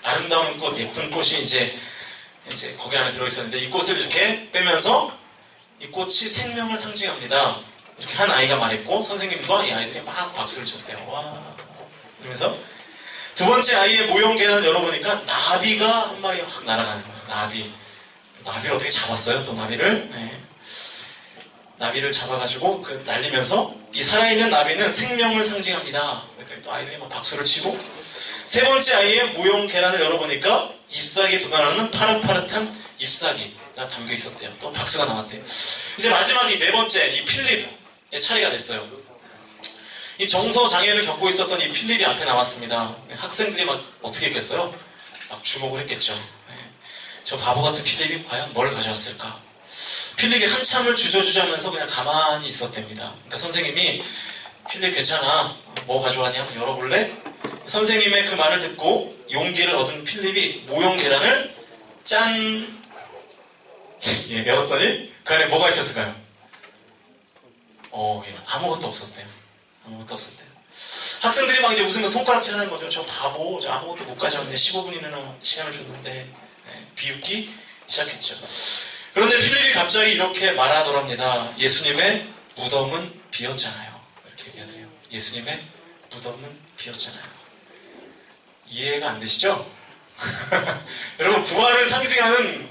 아름다운 꽃, 예쁜 꽃이 이제 거기 안에 들어있었는데 이 꽃을 이렇게 빼면서 이 꽃이 생명을 상징합니다. 이렇게 한 아이가 말했고 선생님과 이 아이들이 막 박수를 쳤대요. 와 이러면서 두 번째 아이의 모형 계란을 열어보니까 나비가 한 마리 확 날아가는 거예요. 나비를 어떻게 잡았어요? 또 나비를 나비를 잡아가지고 날리면서 이 살아있는 나비는 생명을 상징합니다. 그랬더니 또 아이들이 막 박수를 치고 세 번째 아이의 모형 계란을 열어보니까 잎사귀에 돋아나는 파릇파릇한 잎사귀가 담겨 있었대요. 또 박수가 나왔대요. 이제 마지막 이 네 번째 이 필립의 차례가 됐어요. 이 정서 장애를 겪고 있었던 이 필립이 앞에 나왔습니다. 학생들이 막 어떻게 했겠어요? 막 주목을 했겠죠. 저 바보 같은 필립이 과연 뭘 가져왔을까? 필립이 한참을 주저주저하면서 그냥 가만히 있었답니다. 그러니까 선생님이 필립 괜찮아. 뭐 가져왔냐? 한번 열어볼래? 선생님의 그 말을 듣고 용기를 얻은 필립이 모형 계란을 짠! 열었더니 그 안에 뭐가 있었을까요? 아무것도 없었대요. 아무것도 없었대요. 학생들이 막 이제 웃으면서 손가락질 하는 거죠. 저 바보, 저 아무것도 못 가져왔는데 15분이나 시간을 줬는데 비웃기 시작했죠. 그런데 필립이 갑자기 이렇게 말하더랍니다. 예수님의 무덤은 비었잖아요. 이렇게 얘기하더래요. 예수님의 무덤은 비었잖아요. 이해가 안 되시죠? 여러분 부활을 상징하는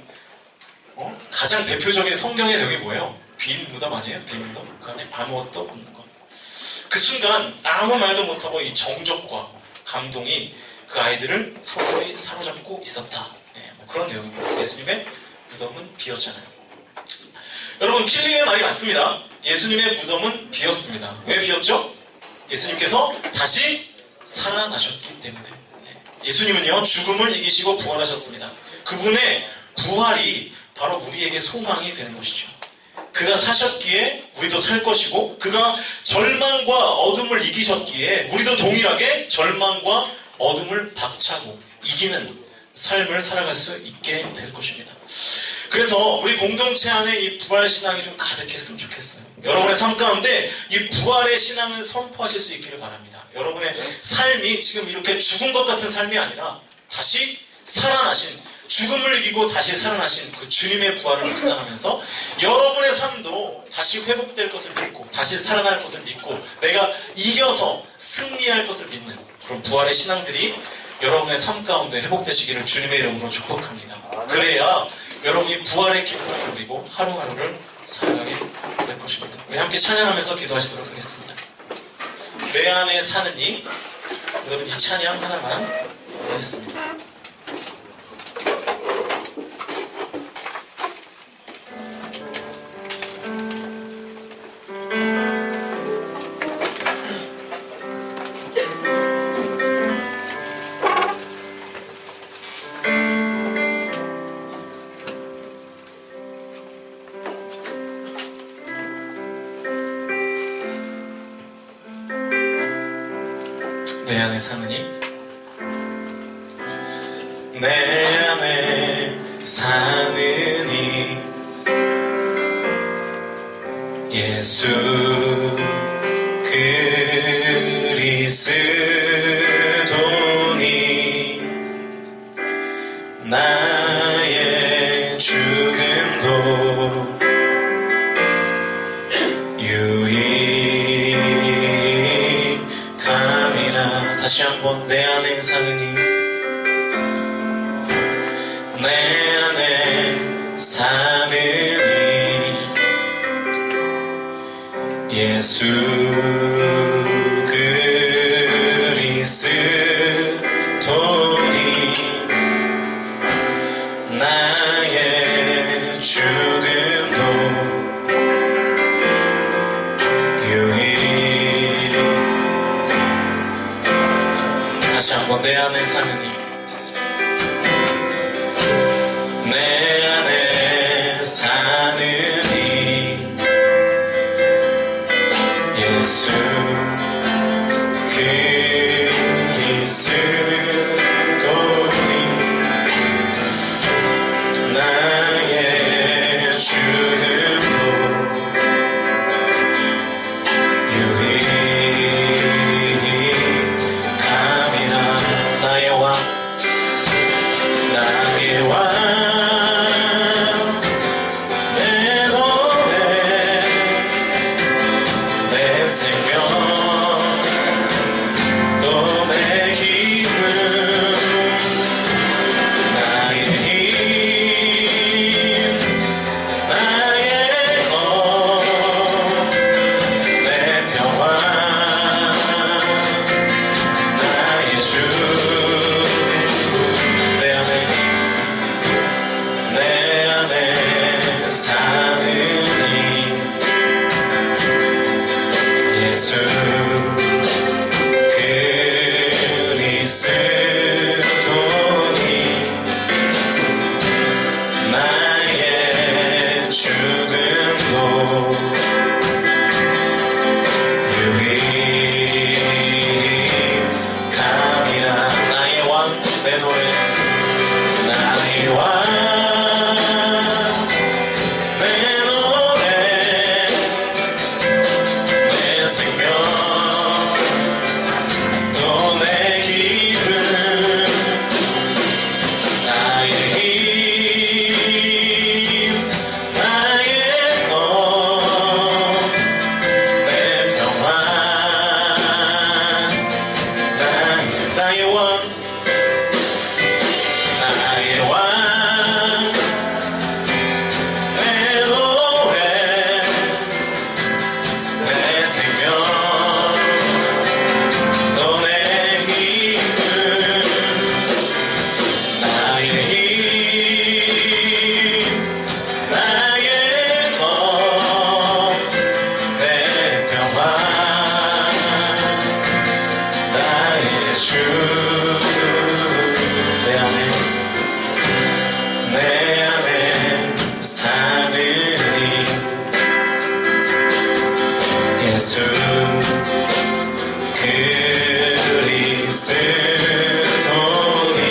가장 대표적인 성경의 내용이 뭐예요? 빈 무덤 아니에요? 빈 무덤? 그 안에 아무것도 없는 것. 그 순간 아무 말도 못하고 이 정적과 감동이 그 아이들을 서서히 사로잡고 있었다. 그런 내용입니다. 예수님의 무덤은 비었잖아요. 여러분 필립의 말이 맞습니다. 예수님의 무덤은 비었습니다. 왜 비었죠? 예수님께서 다시 살아나셨기 때문에. 예수님은요 죽음을 이기시고 부활하셨습니다. 그분의 부활이 바로 우리에게 소망이 되는 것이죠. 그가 사셨기에 우리도 살 것이고 그가 절망과 어둠을 이기셨기에 우리도 동일하게 절망과 어둠을 박차고 이기는 삶을 살아갈 수 있게 될 것입니다. 그래서 우리 공동체 안에 이 부활 신앙이 좀 가득했으면 좋겠어요. 여러분의 삶 가운데 이 부활의 신앙을 선포하실 수 있기를 바랍니다. 여러분의 삶이 지금 이렇게 죽은 것 같은 삶이 아니라 다시 살아나신 죽음을 이기고 다시 살아나신 그 주님의 부활을 묵상하면서 여러분의 삶도 다시 회복될 것을 믿고 다시 살아날 것을 믿고 내가 이겨서 승리할 것을 믿는 그런 부활의 신앙들이 여러분의 삶 가운데 회복되시기를 주님의 이름으로 축복합니다. 그래야 여러분이 부활의 기쁨을 누리고 하루하루를 살아가게 될 것입니다. 우리 함께 찬양하면서 기도하시도록 하겠습니다. 내 안에 사는 이, 여러분 이 찬양 하나만 하겠습니다. 내 안에 사는 이, 내 안에 사는 이 예수 그리스도니 나의 죽음도 유익함이라. 다시 한번 내 안에 사는 이, 내 안에 사는 이 예수 그리스도니 나의 죽음도 유익. 다시 한번 내 안에 사는 이, 내 안에 사는 이 예수 그리스도니 나의 죽음도 유익함이라. 나의 왕, 나의 왕, 내 노래, 내 생명, 또 내 기쁨, 나의 힘, 나의 것, 내 평화, 나의 주. 내 안에, 내 안에 사는 이 예수 그리스도니 나의 죽음도 유익함이라. 나의 왕, 내 노래, 나의 왕, 내 노래, 내 생명, 또 내 기쁨, 나의 힘, 나의 것, 내 평화, 나의 왕, 나의 왕, 내 노래, 내 생명, 또 내 기쁨, 나의 힘, 나의 것, 내 평화, 나의 주. 내 안에, 내 안에 사는 이 예수 그리스도니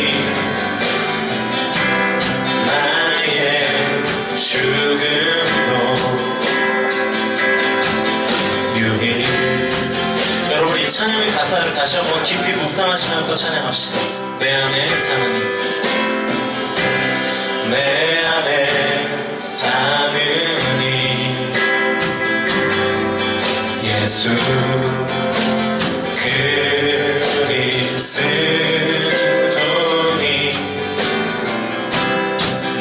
나의 죽음도 유익. 여러분 이 찬양의 가사를 다시 한번 깊이 묵상하시면서 찬양합시다. 내 안에 사는 이, 예수 그리스도니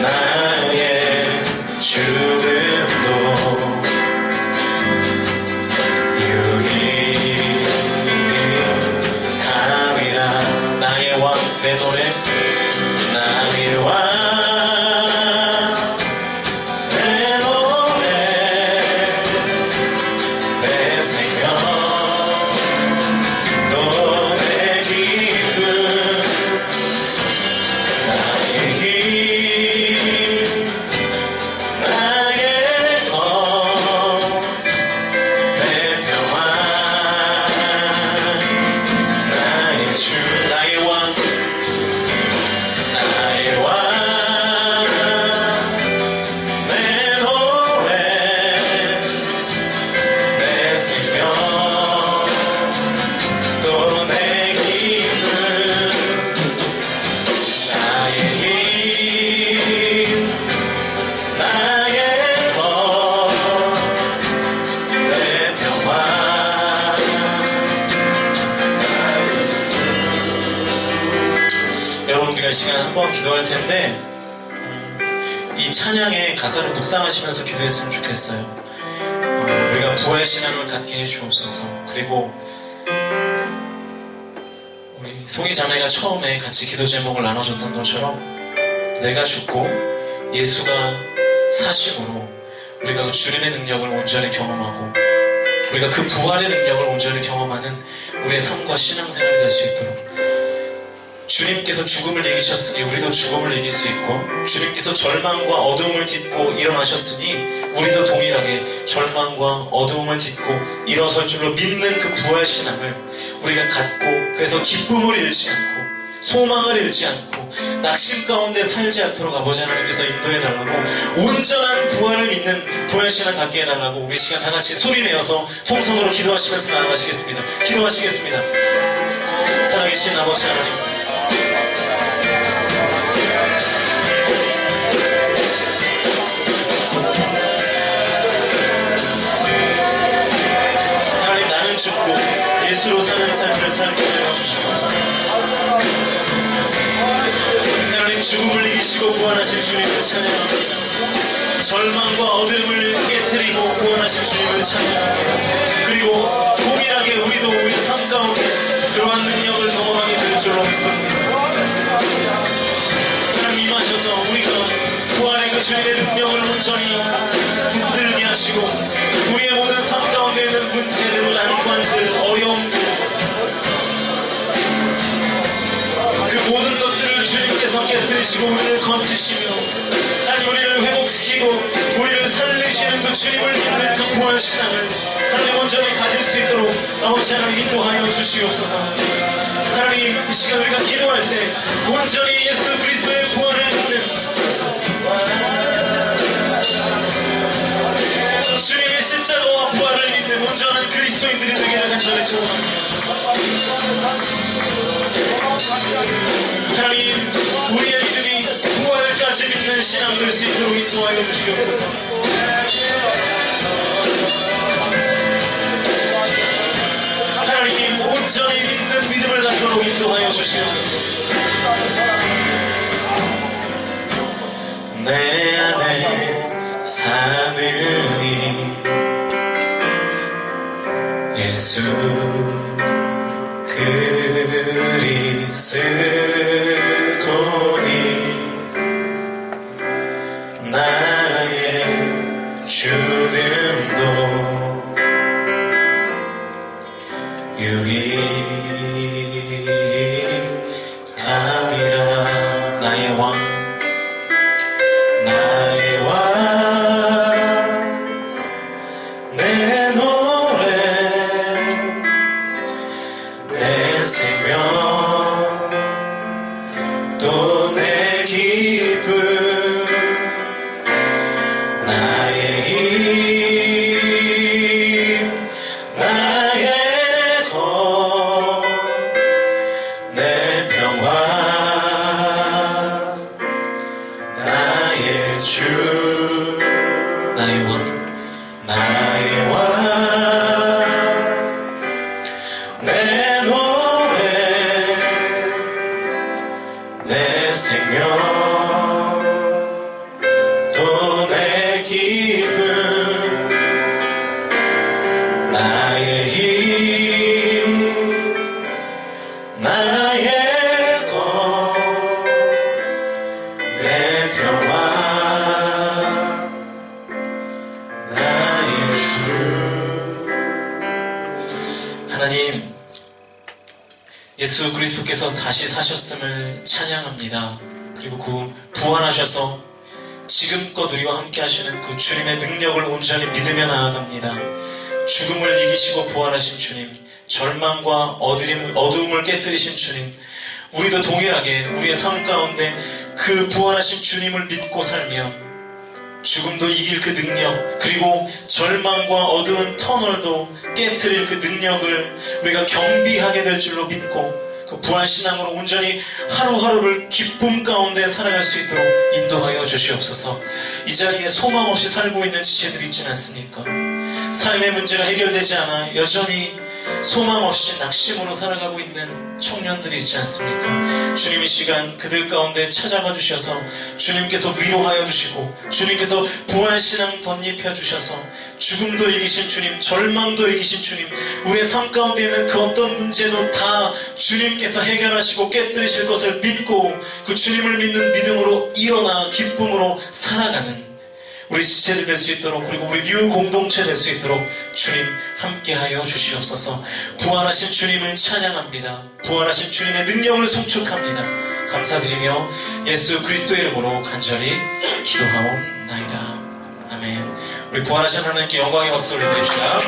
나의 죽음도 유익함이라. 나의 왕, 내 노래. 나의 왕 내 노래 내 생명 또 내 기쁨 나의 힘 나의 것 내 평화 나의 주 나의 왕 나의 왕 내 노래 내 생명 또 내 기쁨 나의 힘 나의 것 내 평화 여러분들과 이 시간 한번 기도할 텐데 이 찬양의 가사를 묵상하시면서 기도했으면 좋겠어요. 우리가 부활 신앙을 갖게 해주옵소서. 그리고 우리 송이 자매가 처음에 같이 기도 제목을 나눠줬던 것처럼 내가 죽고 예수가 사심으로 우리가 그 주님의 능력을 온전히 경험하고 우리가 그 부활의 능력을 온전히 경험하는 우리의 삶과 신앙생활이 될 수 있도록 주님께서 죽음을 이기셨으니 우리도 죽음을 이길 수 있고 주님께서 절망과 어두움을 딛고 일어나셨으니 우리도 동일하게 절망과 어두움을 딛고 일어설 줄로 믿는 그 부활 신앙을 우리가 갖고 그래서 기쁨을 잃지 않고 소망을 잃지 않고 낙심 가운데 살지 않도록 아버지 하나님께서 인도해달라고 온전한 부활을 믿는 부활 신앙 갖게 해달라고 우리 시간 다 같이 소리내어서 통성으로 기도하시면서 나아가시겠습니다. 기도하시겠습니다. 살아계신 아버지 하나님 하나님 나는 죽고 예수로 사는 삶을 살게 하여 주시옵소서. 하나님 죽음을 이기시고 구원하신 주님을 찬양합니다. 절망과 어둠을 깨뜨리고 구원하신 주님을 찬양합니다. 그리고 동일하게 우리도 우리 삶 가운데 그러한 능력을 경험하게 될 줄로 믿습니다. 하나님 임하셔서 우리가 부활의 그 주님의 능력을 온전히 붙들게 하시고 우리의 모든 삶 가운데 있는 문제들, 난관들, 어려움들 그 모든 것들을 주님께서 깨뜨리시고 우리를 건지시며 하나님 우리를 회복시키고 우리를 살리시는 그 주님을 믿는 그 부활 신앙을 하나님 온전히 가질 수 있도록 아버지 하나님 인도하여 주시옵소서. 하나님 이 시간 우리가 기도할 때 온전히 예수 그리스도의 부활을 믿는 주님의 십자가와 부활을 믿는 온전한 그리스도인들이 되기를 간절히 소원합니다. 하나님 우리의 믿음이 부활까지 믿는 신앙 될 수 있도록 인도하여 주시옵소서. 하나님 온전히 믿는 믿음을 갖도록 인도하여 주시옵소서. 내 안에 사느니 예수 그리스도니 나의 죽음도 유익함이라. 나의 왕 나의 왕 내 노래 내 생명 또 내 기쁨 나의 힘 나의 것 내 평화 나의 주 나의 왕 나의 왕 하나님, 예수 그리스도께서 다시 사셨음을 찬양합니다. 그리고 그 부활하셔서 지금껏 우리와 함께 하시는 그 주님의 능력을 온전히 믿으며 나아갑니다. 죽음을 이기시고 부활하신 주님, 절망과 어두움을 깨뜨리신 주님, 우리도 동일하게 우리의 삶 가운데 그 부활하신 주님을 믿고 살며 죽음도 이길 그 능력, 그리고 절망과 어두운 터널도 깨뜨릴 그 능력을 우리가 겸비하게 될 줄로 믿고 그 부활신앙으로 온전히 하루하루를 기쁨 가운데 살아갈 수 있도록 인도하여 주시옵소서. 이 자리에 소망 없이 살고 있는 지체들이 있지 않습니까? 삶의 문제가 해결되지 않아 여전히 소망 없이 낙심으로 살아가고 있는 청년들이 있지 않습니까? 주님 이 시간 그들 가운데 찾아가 주셔서 주님께서 위로하여 주시고 주님께서 부활신앙 덧입혀 주셔서 죽음도 이기신 주님, 절망도 이기신 주님, 우리의 삶 가운데 있는 그 어떤 문제도 다 주님께서 해결하시고 깨뜨리실 것을 믿고 그 주님을 믿는 믿음으로 일어나 기쁨으로 살아가는 우리 지체들 될 수 있도록, 그리고 우리 뉴 공동체 될 수 있도록 주님 함께하여 주시옵소서. 부활하신 주님을 찬양합니다. 부활하신 주님의 능력을 송축합니다. 감사드리며 예수 그리스도의 이름으로 간절히 기도하옵나이다. 아멘. 우리 부활하신 하나님께 영광의 박수 올려드립시다.